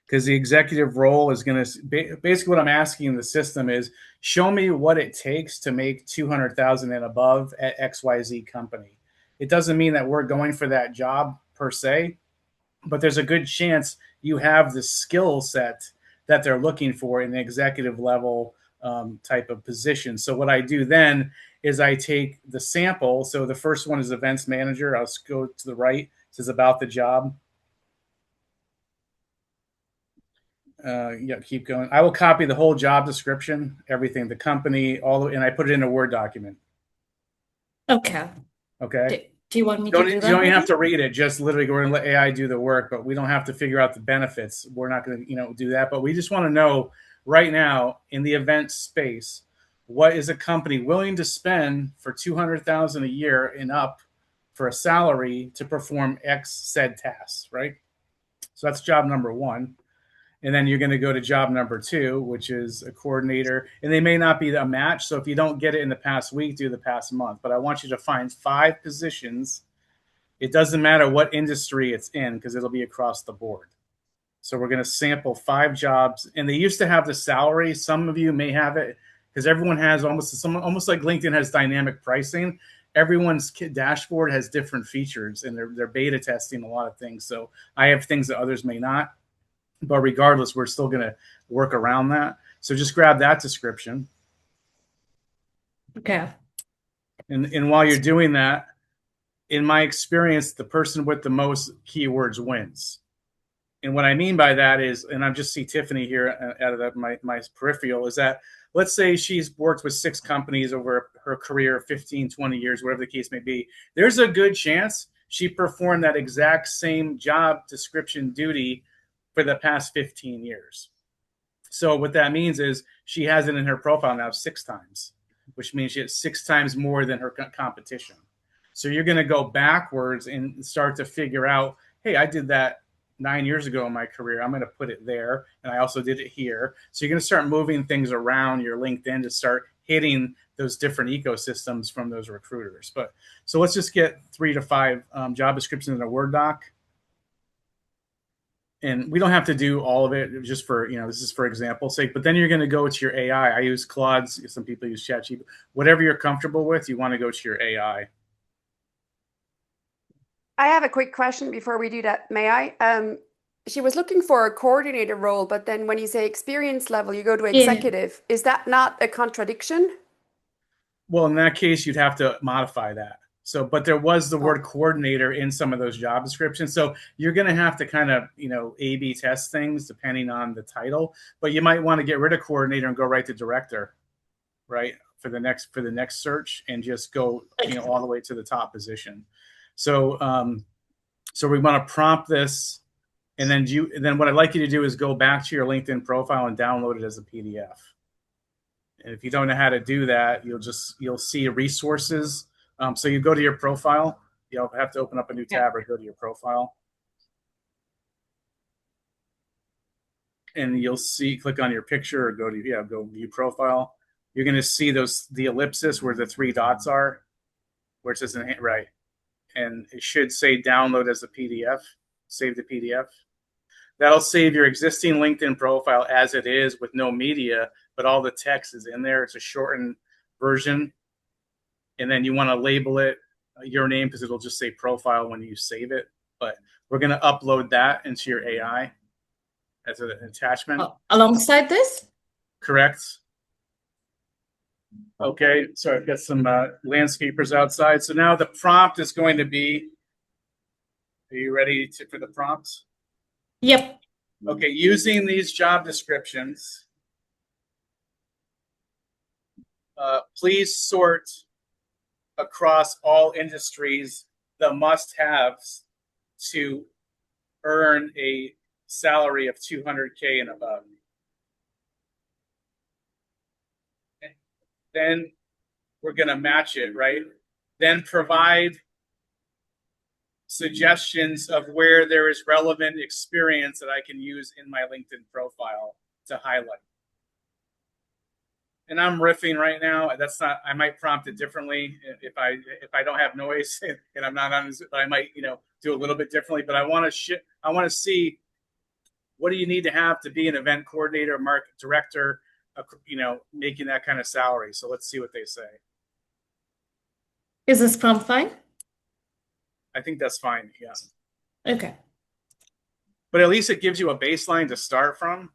Because the executive role is going to, basically what I'm asking the system is, show me what it takes to make 200,000 and above at XYZ company. It doesn't mean that we're going for that job per se, but there's a good chance you have the skill set that they're looking for in the executive level type of position. So what I do then is I take the sample. So the first one is events manager. I'll go to the right. It says about the job. Keep going. I will copy the whole job description, everything, the company, and I put it in a Word document. Okay. Okay. Do you want me to do that? You don't even have maybe? to read it. Just literally, we're going to let AI do the work, but we don't have to figure out the benefits. We're not going to, do that. But we just want to know right now in the event space, what is a company willing to spend for 200,000 a year and up for a salary to perform X said tasks, right? So that's job number one. And then you're going to go to job number two, which is a coordinator. And they may not be a match. So if you don't get it in the past week, do the past month. But I want you to find 5 positions. It doesn't matter what industry it's in because it'll be across the board. So we're going to sample 5 jobs. And they used to have the salary. Some of you may have it because everyone has almost like LinkedIn has dynamic pricing. everyone's dashboard has different features, and they're beta testing a lot of things. So I have things that others may not, but regardless, we're still going to work around that. So just grab that description. Okay. And while you're doing that, in my experience, the person with the most keywords wins. And what I mean by that is, and I just see Tiffany here out of my peripheral, is that let's say she's worked with 6 companies over her career, 15, 20 years, whatever the case may be. There's a good chance she performed that exact same job description duty for the past 15 years. So what that means is she has it in her profile now 6 times, which means she has 6 times more than her competition. So you're going to go backwards and start to figure out, hey, I did that 9 years ago in my career. I'm going to put it there. And I also did it here. So you're going to start moving things around your LinkedIn to start hitting those different ecosystems from those recruiters. But so let's just get 3 to 5 job descriptions in a Word doc. And we don't have to do all of it just for, this is for example's sake, but then you're going to go to your AI. I use Claude. Some people use ChatGPT. Whatever you're comfortable with, you want to go to your AI. I have a quick question before we do that. May I? She was looking for a coordinator role, but then when you say experience level, you go to executive. Is that not a contradiction? Well, in that case, you'd have to modify that. So, but there was the word coordinator in some of those job descriptions. So you're going to have to kind of, A/B test things depending on the title, but you might want to get rid of coordinator and go right to director, right? For the next search, and just go, all the way to the top position. So, so we want to prompt this, and then what I'd like you to do is go back to your LinkedIn profile and download it as a PDF. And if you don't know how to do that, you'll see resources. So you go to your profile. You'll have to open up a new tab or go to your profile. And you'll see, click on your picture or go view profile. You're going to see the ellipsis where the 3 dots are, where it says right. And it should say download as a PDF, save the PDF. That'll save your existing LinkedIn profile as it is with no media, but all the text is in there. It's a shortened version. And then you want to label it your name because it'll just say profile when you save it. But we're going to upload that into your AI as an attachment. Alongside this? Correct. Okay, so I've got some landscapers outside. So now the prompt is going to be, are you ready for the prompt? Yep. Okay, using these job descriptions, please sort across all industries the must-haves to earn a salary of $200K and above. Then we're going to match it, right? Then provide suggestions of where there is relevant experience that I can use in my LinkedIn profile to highlight. And I'm riffing right now. That's not, I might prompt it differently if I don't have noise and I'm not on, but I might, do a little bit differently, but I want to see, what do you need to have to be an event coordinator, market director, making that kind of salary. So let's see what they say. Is this prompt fine? I think that's fine. Yeah. Okay. But at least it gives you a baseline to start from.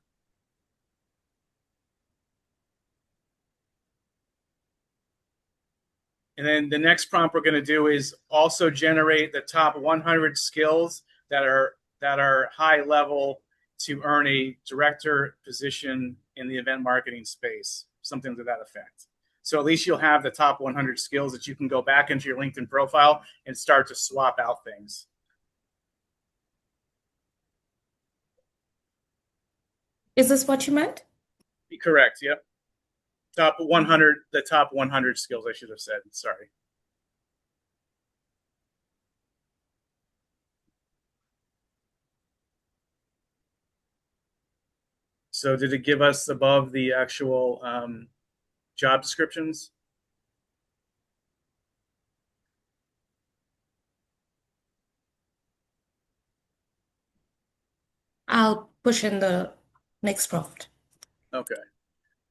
And then the next prompt we're going to do is also generate the top 100 skills that are high level to earn a director position in the event marketing space, something to that effect. So at least you'll have the top 100 skills that you can go back into your LinkedIn profile and start to swap out things. Is this what you meant? Correct. Yep. The top 100 skills, I should have said. Sorry. So did it give us above the actual job descriptions? I'll push in the next prompt. Okay.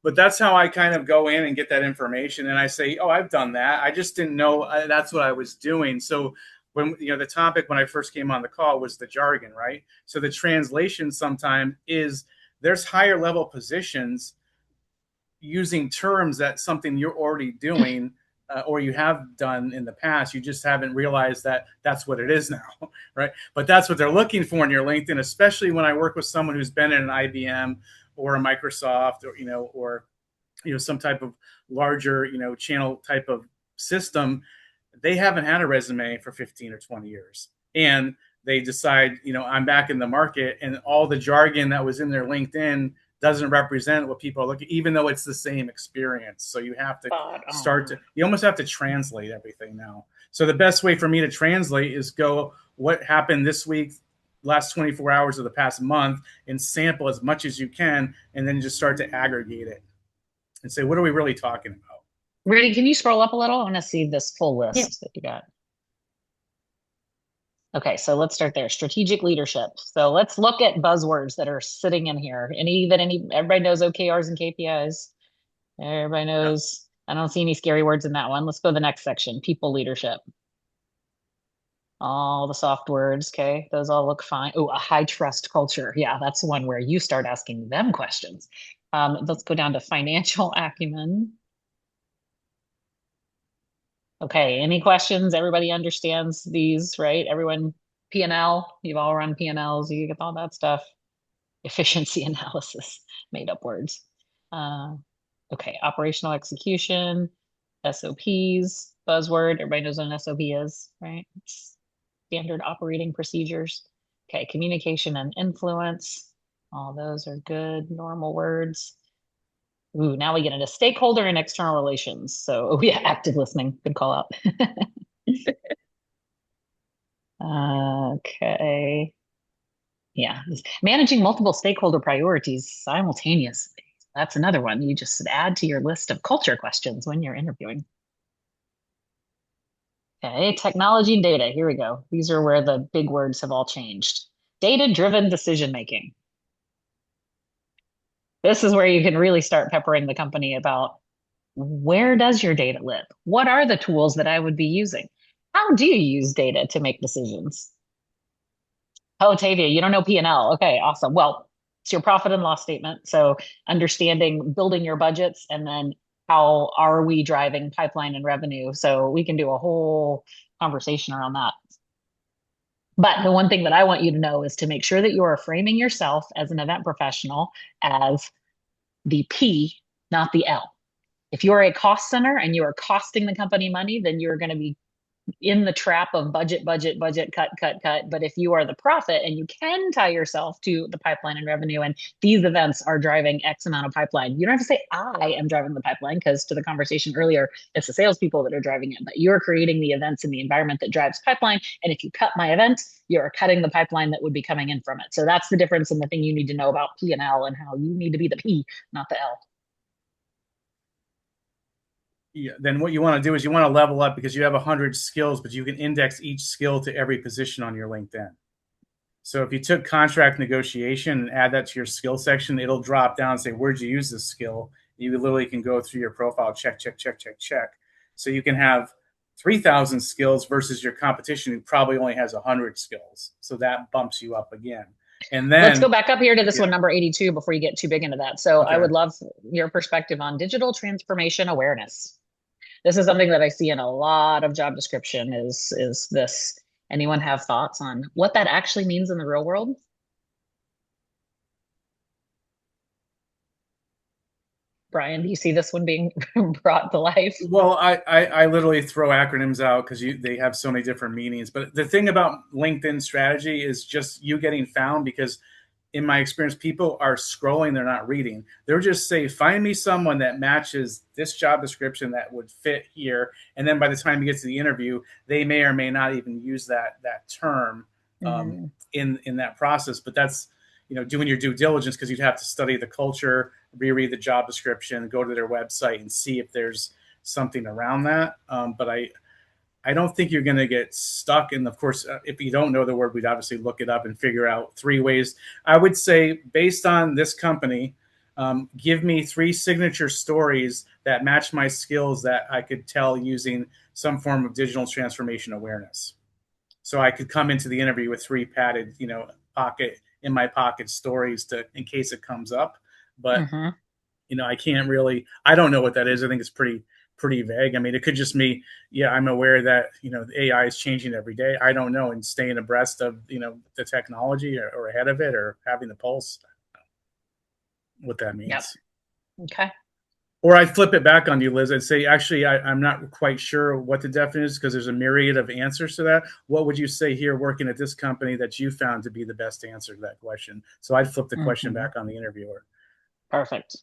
But that's how I kind of go in and get that information. And I say, oh, I've done that. I just didn't know that's what I was doing. So when, the topic when I first came on the call was the jargon, right? So the translation sometimes is there's higher level positions using terms that something you're already doing or you have done in the past. You just haven't realized that that's what it is now, right? But that's what they're looking for in your LinkedIn, especially when I work with someone who's been in an IBM or a Microsoft or some type of larger, channel type of system. They haven't had a resume for 15 or 20 years. And they decide, I'm back in the market, and all the jargon that was in their LinkedIn doesn't represent what people are looking, even though it's the same experience. So you have to you almost have to translate everything now. So the best way for me to translate is go, what happened this week, last 24 hours of the past month, and sample as much as you can, and then just start to aggregate it and say, what are we really talking about? Rudy, can you scroll up a little? I want to see this full list that you got. Okay, so let's start there. Strategic leadership. So let's look at buzzwords that are sitting in here. Everybody knows OKRs and KPIs. Everybody knows. I don't see any scary words in that one. Let's go to the next section. People leadership. All the soft words. Okay, those all look fine. Oh, a high trust culture. Yeah, that's one where you start asking them questions. Let's go down to financial acumen. Okay, any questions? Everybody understands these, right? Everyone, P&L, you've all run P&Ls, you get all that stuff. Efficiency analysis, made up words. Okay, operational execution, SOPs, buzzword, everybody knows what an SOP is, right? Standard operating procedures. Okay, communication and influence, all those are good, normal words. Ooh, now we get into stakeholder and external relations. So active listening, good call out. Okay. Yeah, managing multiple stakeholder priorities simultaneously. That's another one you just add to your list of culture questions when you're interviewing. Okay, technology and data, here we go. These are where the big words have all changed. Data-driven decision-making. This is where you can really start peppering the company about, where does your data live? What are the tools that I would be using? How do you use data to make decisions? Oh, Tavia, you don't know P&L. Okay, awesome. Well, it's your profit and loss statement. So understanding, building your budgets, and then how are we driving pipeline and revenue? So we can do a whole conversation around that. But the one thing that I want you to know is to make sure that you are framing yourself as an event professional as the P, not the L. If you're a cost center and you are costing the company money, then you're going to be in the trap of budget, cut. But if you are the profit and you can tie yourself to the pipeline and revenue, and these events are driving X amount of pipeline, you don't have to say, I am driving the pipeline, because to the conversation earlier, it's the salespeople that are driving it, but you're creating the events and the environment that drives pipeline. And if you cut my event, you're cutting the pipeline that would be coming in from it. So that's the difference, and the thing you need to know about P&L and how you need to be the P, not the L. Yeah, then what you want to do is you want to level up, because you have 100 skills, but you can index each skill to every position on your LinkedIn. So if you took contract negotiation and add that to your skill section, it'll drop down and say, where'd you use this skill? You literally can go through your profile, check. So you can have 3,000 skills versus your competition who probably only has 100 skills. So that bumps you up again. And then let's go back up here to this one, number 82, before you get too big into that. So Okay. I would love your perspective on digital transformation awareness. This is something that I see in a lot of job description is this. Anyone have thoughts on what that actually means in the real world? Brian, do you see this one being brought to life? Well, I literally throw acronyms out because they have so many different meanings. But the thing about LinkedIn strategy is just you getting found, because in my experience, people are scrolling, they're not reading. They'll just say, find me someone that matches this job description that would fit here. And then by the time you get to the interview, they may or may not even use that term in that process. But that's, doing your due diligence, because you'd have to study the culture, reread the job description, go to their website and see if there's something around that. But I don't think you're going to get stuck. And of course, if you don't know the word, we'd obviously look it up and figure out 3 ways. I would say, based on this company, Give me 3 signature stories that match my skills that I could tell using some form of digital transformation awareness. So I could come into the interview with 3 padded, in my pocket stories in case it comes up. But I can't really. I don't know what that is. I think it's pretty vague. I mean, it could just be, I'm aware that the AI is changing every day. I don't know, and staying abreast of the technology or ahead of it or having the pulse. What that means. Yep. Okay. Or I'd flip it back on you, Liz. I'd say, actually, I'm not quite sure what the definition is because there's a myriad of answers to that. What would you say here working at this company that you found to be the best answer to that question? So I'd flip the question back on the interviewer. Perfect.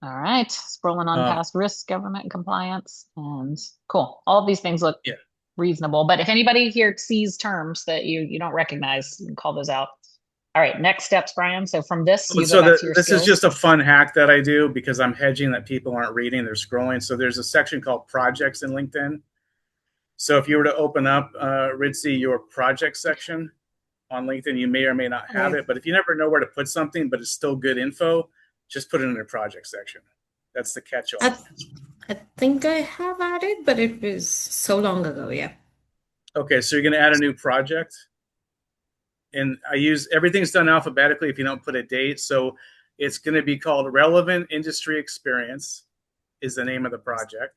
All right. Scrolling on past risk, government compliance, and cool. All of these things look reasonable. But if anybody here sees terms that you don't recognize, you can call those out. All right, next steps, Brian. So from this, you go back to your this skills. is just a fun hack that I do because I'm hedging that people aren't reading, they're scrolling. So there's a section called projects in LinkedIn. So if you were to open up, Ritzy, your project section on LinkedIn, you may or may not have it. But if you never know where to put something, but it's still good info, just put it in the project section. That's the catch-all. I think I have added, but it was so long ago, yeah. Okay, so you're going to add a new project. And everything's done alphabetically if you don't put a date. So it's going to be called Relevant Industry Experience is the name of the project.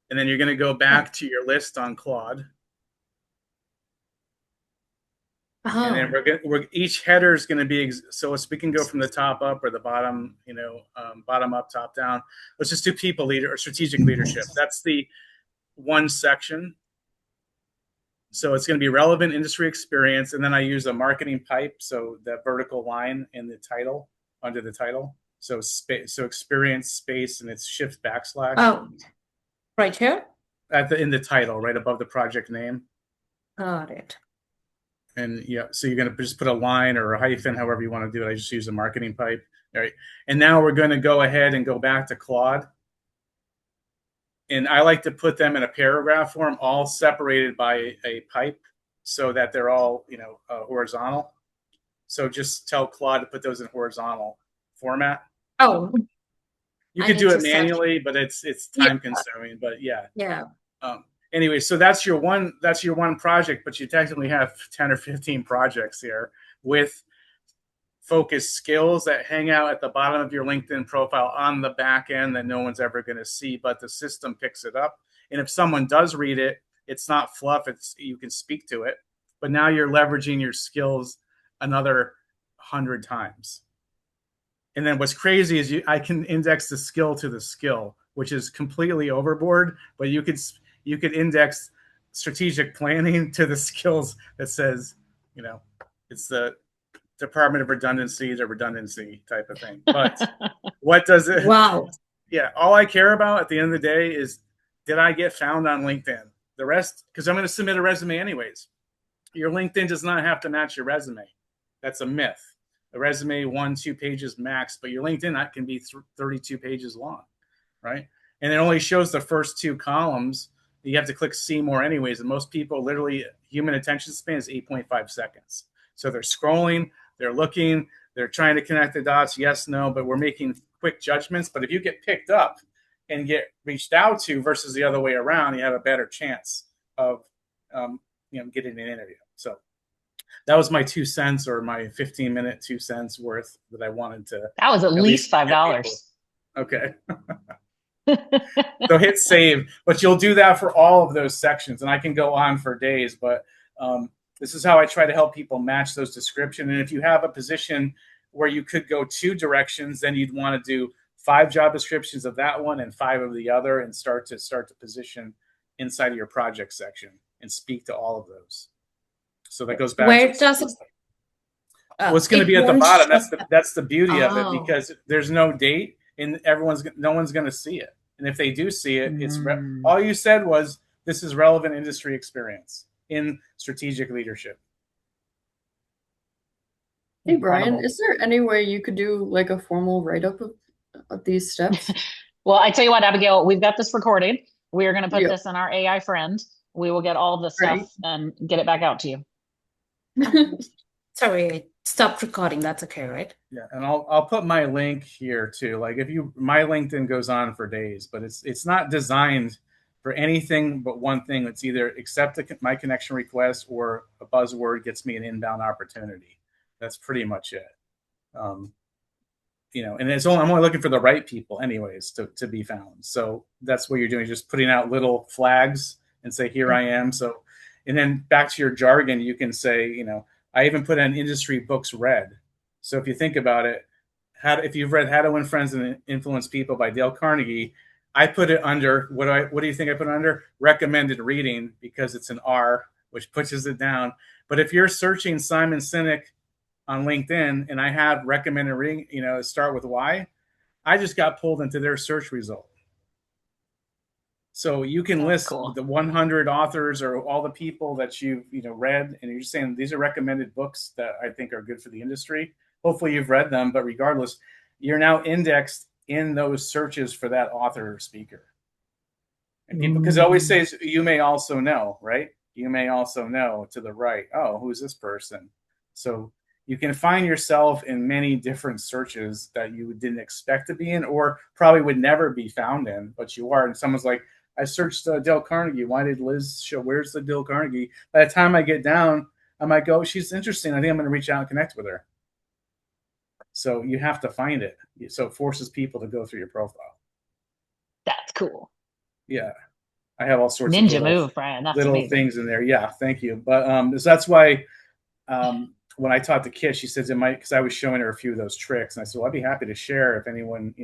And then you're going to go back to your list on Claude. And then each header is going to be, so we can go from the top up or the bottom, bottom up, top down. Let's just do people leader or strategic leadership. That's the one section. So it's going to be relevant industry experience. And then I use a marketing pipe. So that vertical line in the title, under the title. So experience space and it's shift backslash. Oh, right here? In the title, right above the project name. Got it. And so you're going to just put a line or a hyphen, however you want to do it. I just use a marketing pipe. All right. And now we're going to go ahead and go back to Claude. And I like to put them in a paragraph form, all separated by a pipe so that they're all, horizontal. So just tell Claude to put those in horizontal format. Oh, you could do it manually, but it's time consuming, but yeah. Anyway, so that's your one project, but you technically have 10 or 15 projects here with focused skills that hang out at the bottom of your LinkedIn profile on the back end that no one's ever going to see, but the system picks it up. And if someone does read it, it's not fluff. You can speak to it, but now you're leveraging your skills another 100 times. And then what's crazy is I can index the skill to the skill, which is completely overboard, but you could index strategic planning to the skills that says, it's the Department of Redundancy to redundancy type of thing. But what does it? Wow. Yeah. All I care about at the end of the day is, did I get found on LinkedIn? The rest, because I'm going to submit a resume anyways. Your LinkedIn does not have to match your resume. That's a myth. A resume, 1-2 pages max, but your LinkedIn can be 32 pages long, right? And it only shows the first 2 columns. You have to click see more anyways. And most people, literally, human attention span is 8.5 seconds. So they're scrolling, they're looking, they're trying to connect the dots. Yes, no, but we're making quick judgments. But if you get picked up and get reached out to versus the other way around, you have a better chance of, getting an interview. So that was my 2 cents or my 15-minute 2 cents worth that I wanted to. That was at least $5. Okay. So hit save, but you'll do that for all of those sections. And I can go on for days, but this is how I try to help people match those descriptions. And if you have a position where you could go 2 directions, then you'd want to do 5 job descriptions of that one and 5 of the other and start to position inside of your project section and speak to all of those. So that goes back Where to does it? What's going to be at the bottom. That's the beauty of it, because there's no date and no one's going to see it. And if they do see it, it's all you said was, this is relevant industry experience in strategic leadership. Hey, Brian, is there any way you could do like a formal write-up of these steps? Well, I tell you what, Abigail, we've got this recorded. We are going to put this in our AI friend. We will get all of the stuff and get it back out to you. Sorry, I stopped recording. That's okay, right? Yeah, and I'll put my link here too. Like if you my LinkedIn goes on for days, but it's not designed for anything but one thing. It's either accept my connection request or a buzzword gets me an inbound opportunity. That's pretty much it. And I'm only looking for the right people anyways to be found. So that's what you're doing, just putting out little flags and say, here I am. So, and then back to your jargon, you can say, I even put in industry books read. So if you think about it, if you've read How to Win Friends and Influence People by Dale Carnegie, I put it under, what do you think I put it under? Recommended reading, because it's an R, which pushes it down. But if you're searching Simon Sinek on LinkedIn and I have recommended reading, start with why, I just got pulled into their search result. So you can list the 100 authors or all the people that you've read, and you're just saying these are recommended books that I think are good for the industry. Hopefully you've read them, but regardless, you're now indexed in those searches for that author or speaker. And people, because it always says you may also know, right? You may also know to the right. Oh, who's this person? So you can find yourself in many different searches that you didn't expect to be in, or probably would never be found in, but you are. And someone's like, I searched Dale Carnegie. Why did Liz show? Where's the Dale Carnegie? By the time I get down, I might go, she's interesting. I think I'm going to reach out and connect with her. So you have to find it. So it forces people to go through your profile. That's cool. Yeah. I have all sorts of little, move, Brian. That's little amazing. Things in there. Yeah. Thank you. But so that's why when I taught the kid, she says it might, because I was showing her a few of those tricks. And I said, well, I'd be happy to share if anyone,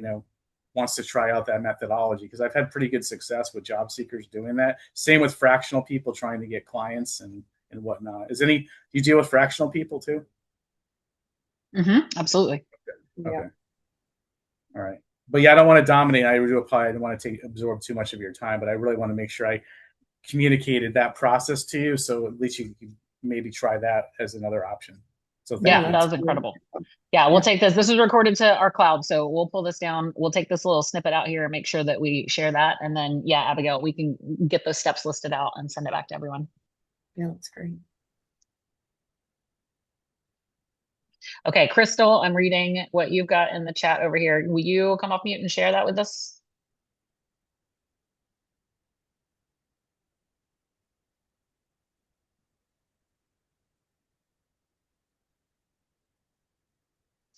wants to try out that methodology, because I've had pretty good success with job seekers doing that. Same with fractional people trying to get clients and whatnot. Do you deal with fractional people too? Absolutely. Okay. Okay. All right. But yeah, I don't want to dominate. I do apply. I don't want to absorb too much of your time, but I really want to make sure I communicated that process to you. So at least you can maybe try that as another option. So yeah, that was incredible. Yeah, we'll take this. This is recorded to our cloud, so we'll pull this down. We'll take this little snippet out here and make sure that we share that. And then, yeah, Abigail, we can get those steps listed out and send it back to everyone. Yeah, that's great. Okay, Crystal, I'm reading what you've got in the chat over here. Will you come off mute and share that with us?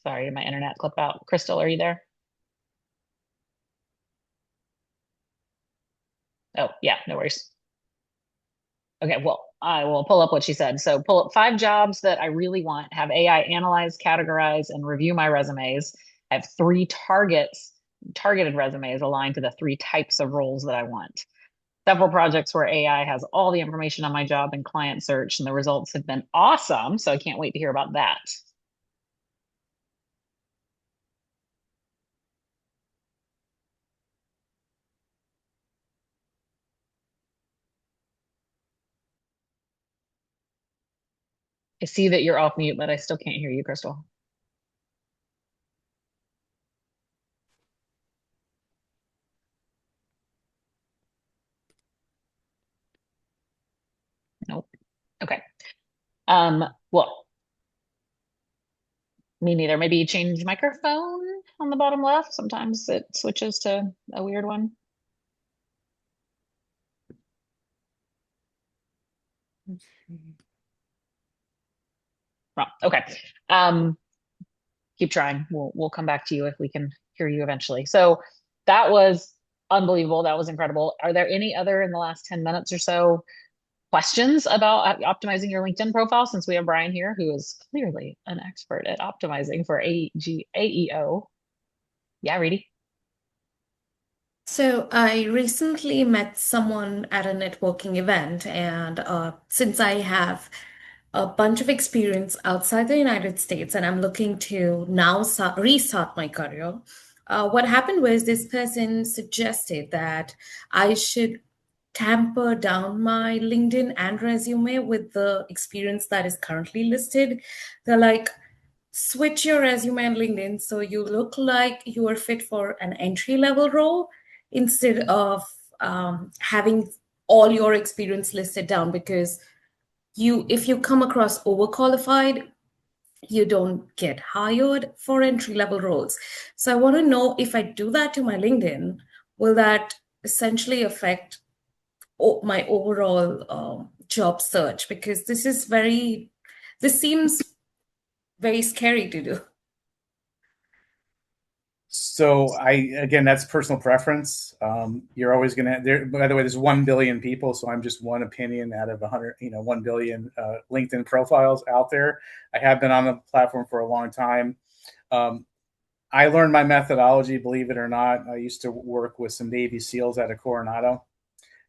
Sorry, my internet clipped out. Crystal, are you there? Oh, yeah, no worries. Okay, well, I will pull up what she said. So pull up 5 jobs that I really want, have AI analyze, categorize, and review my resumes. I have 3 targeted resumes aligned to the 3 types of roles that I want. Several projects where AI has all the information on my job and client search, and the results have been awesome. So I can't wait to hear about that. I see that you're off mute, but I still can't hear you, Crystal. Nope. Okay. Well, me neither. Maybe change microphone on the bottom left. Sometimes it switches to a weird one. Wrong. Okay. Keep trying. We'll come back to you if we can hear you eventually. So that was unbelievable. That was incredible. Are there any other in the last 10 minutes or so questions about optimizing your LinkedIn profile, since we have Brian here, who is clearly an expert at optimizing for AEO? Yeah, Reedy. So I recently met someone at a networking event, and since I have a bunch of experience outside the United States and I'm looking to now restart my career, what happened was this person suggested that I should tamper down my LinkedIn and resume with the experience that is currently listed. They're like, switch your resume and LinkedIn so you look like you are fit for an entry-level role instead of having all your experience listed down, because if you come across overqualified, you don't get hired for entry-level roles. So I want to know, if I do that to my LinkedIn, will that essentially affect my overall job search? Because this seems very scary to do. So again, that's personal preference. You're always going to, by the way, there's 1 billion people. So I'm just one opinion out of 100, 1 billion LinkedIn profiles out there. I have been on the platform for a long time. I learned my methodology, believe it or not. I used to work with some Navy SEALs out of Coronado,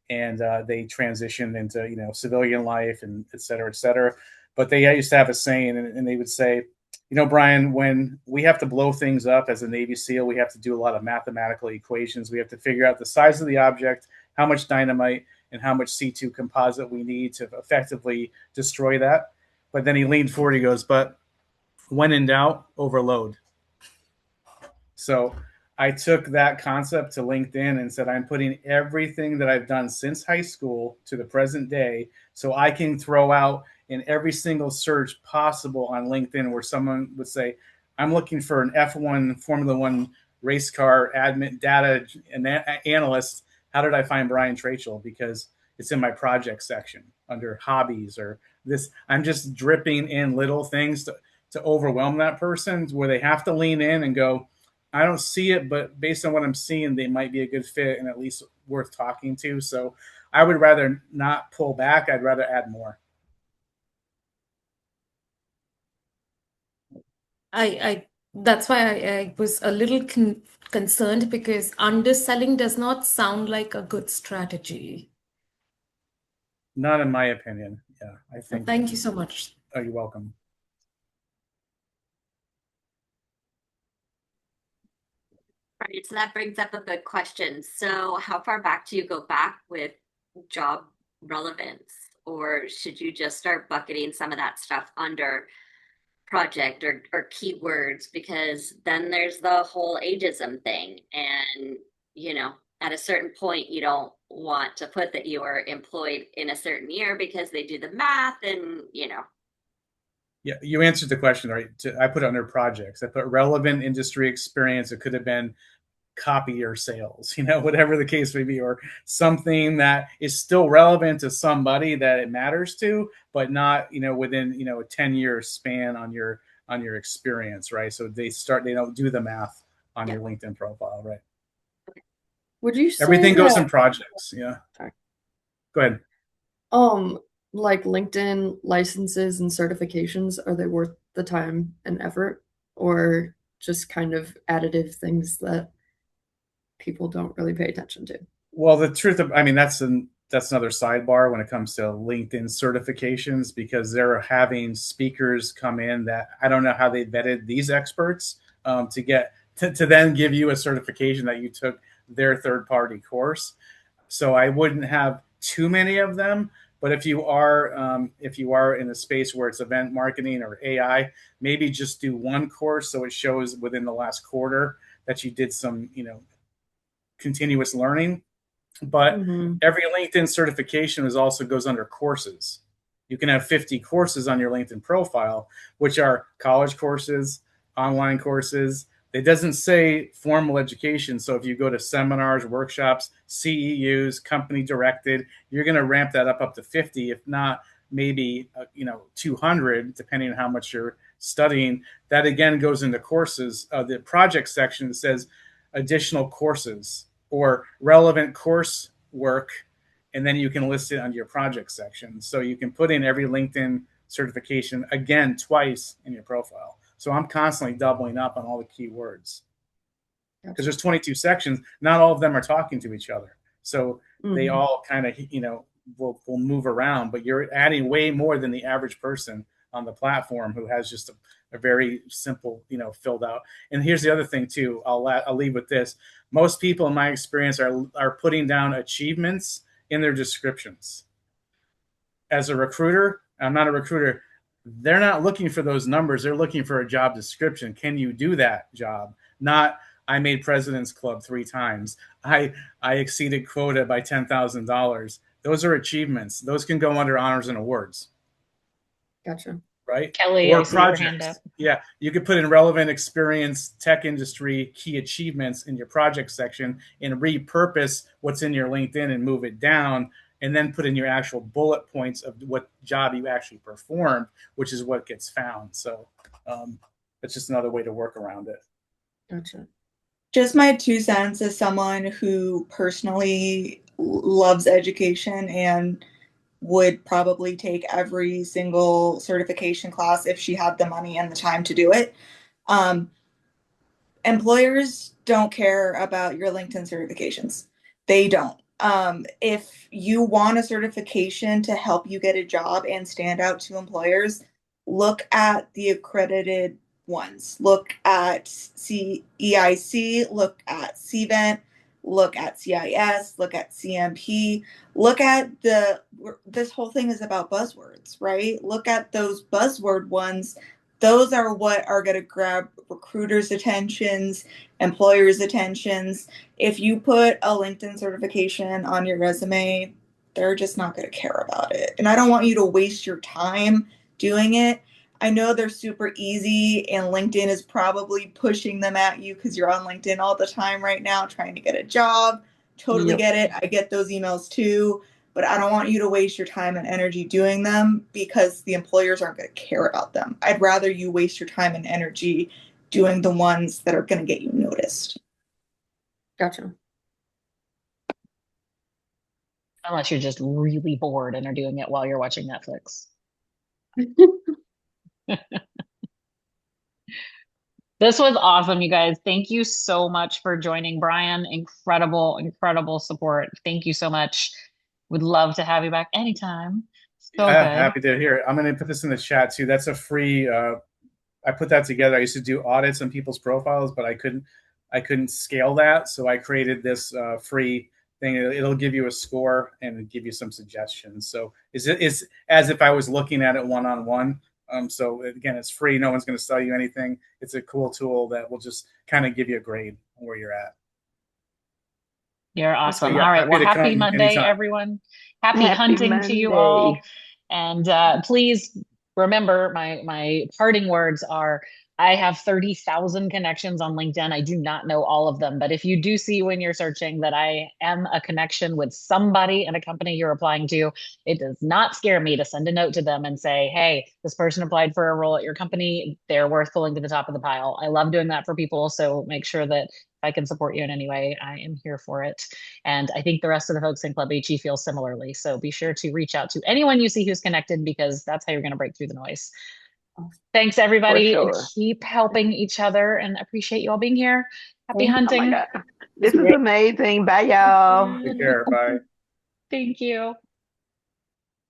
and they transitioned into, civilian life and et cetera, et cetera. But I used to have a saying, and they would say, Brian, when we have to blow things up as a Navy SEAL, we have to do a lot of mathematical equations. We have to figure out the size of the object, how much dynamite, and how much C2 composite we need to effectively destroy that. But then he leaned forward, he goes, but when in doubt, overload. So I took that concept to LinkedIn and said, I'm putting everything that I've done since high school to the present day, so I can throw out in every single search possible on LinkedIn where someone would say, I'm looking for an F1 Formula One race car admin data analyst. How did I find Brian Trachel? Because it's in my project section under hobbies or this. I'm just dripping in little things to overwhelm that person where they have to lean in and go, I don't see it, but based on what I'm seeing, they might be a good fit and at least worth talking to. So I would rather not pull back. I'd rather add more. That's why I was a little concerned, because underselling does not sound like a good strategy. Not in my opinion. Yeah, I think. Thank you so much. Oh, you're welcome. Right, so that brings up a good question. So how far back do you go back with job relevance? Or should you just start bucketing some of that stuff under project or keywords? Because then there's the whole ageism thing. And, at a certain point, you don't want to put that you were employed in a certain year because they do the math and. Yeah, you answered the question, right? I put it under projects. I put relevant industry experience. It could have been copy or sales, whatever the case may be, or something that is still relevant to somebody that it matters to, but not, within, a 10-year span on your experience, right? So they don't do the math on your LinkedIn profile, right? Would you say everything goes in that, projects? Yeah. sorry. Go ahead. Like LinkedIn licenses and certifications, are they worth the time and effort, or just kind of additive things that people don't really pay attention to? Well, the truth of, that's another sidebar when it comes to LinkedIn certifications, because they're having speakers come in that I don't know how they vetted these experts to get to then give you a certification that you took their third-party course. So I wouldn't have too many of them. But if you are in a space where it's event marketing or AI, maybe just do one course so it shows within the last quarter that you did some continuous learning. But every LinkedIn certification also goes under courses. You can have 50 courses on your LinkedIn profile, which are college courses, online courses. It doesn't say formal education. So if you go to seminars, workshops, CEUs, company directed, you're going to ramp that up to 50, if not maybe 200, depending on how much you're studying. That again goes into courses. The project section that says additional courses or relevant course work, and then you can list it under your project section. So you can put in every LinkedIn certification again twice in your profile. So I'm constantly doubling up on all the keywords because there's 22 sections. Not all of them are talking to each other. So they all kind of, will move around, but you're adding way more than the average person on the platform who has just a very simple, filled out. And here's the other thing too. I'll leave with this. Most people in my experience are putting down achievements in their descriptions. As a recruiter, I'm not a recruiter. They're not looking for those numbers. They're looking for a job description. Can you do that job? Not, I made President's Club 3 times. I exceeded quota by $10,000. Those are achievements. Those can go under honors and awards. Gotcha. right? Kelly, Or I see your hand up. projects. Yeah, you could put in relevant experience, tech industry, key achievements in your project section and repurpose what's in your LinkedIn and move it down, and then put in your actual bullet points of what job you actually performed, which is what gets found. So it's just another way to work around it. Gotcha. Just my 2 cents as someone who personally loves education and would probably take every single certification class if she had the money and the time to do it. Employers don't care about your LinkedIn certifications. They don't. If you want a certification to help you get a job and stand out to employers, look at the accredited ones. Look at CEIC, look at CVENT, look at CIS, look at CMP, look at this whole thing is about buzzwords, right? Look at those buzzword ones. Those are what are going to grab recruiters' attentions, employers' attentions. If you put a LinkedIn certification on your resume, they're just not going to care about it. And I don't want you to waste your time doing it. I know they're super easy, and LinkedIn is probably pushing them at you because you're on LinkedIn all the time right now trying to get a job. Totally get it. I get those emails too, but I don't want you to waste your time and energy doing them because the employers aren't going to care about them. I'd rather you waste your time and energy doing the ones that are going to get you noticed. Gotcha. Unless you're just really bored and are doing it while you're watching Netflix. This was awesome, you guys. Thank you so much for joining. Brian, incredible support. Thank you so much. Would love to have you back anytime. So good. Happy to hear it. I'm going to put this in the chat too. That's a free, I put that together. I used to do audits on people's profiles, but I couldn't scale that. So I created this free thing. It'll give you a score and give you some suggestions. So it's as if I was looking at it one-on-one. So again, it's free. No one's going to sell you anything. It's a cool tool that will just kind of give you a grade on where you're at. You're awesome. So, yeah, All right. Well, happy Monday, anytime. everyone. Happy hunting to you all. And please remember my parting words are, I have 30,000 connections on LinkedIn. I do not know all of them, but if you do see when you're searching that I am a connection with somebody in a company you're applying to, it does not scare me to send a note to them and say, hey, this person applied for a role at your company. They're worth pulling to the top of the pile. I love doing that for people. So make sure that if I can support you in any way, I am here for it. And I think the rest of the folks in Club HE feel similarly. So be sure to reach out to anyone you see who's connected, because that's how you're going to break through the noise. Thanks, everybody. Sure. Keep helping each other, and appreciate you all being here. Happy hunting. Oh my God. This is amazing. Bye, y'all. Take care. Bye. Thank you.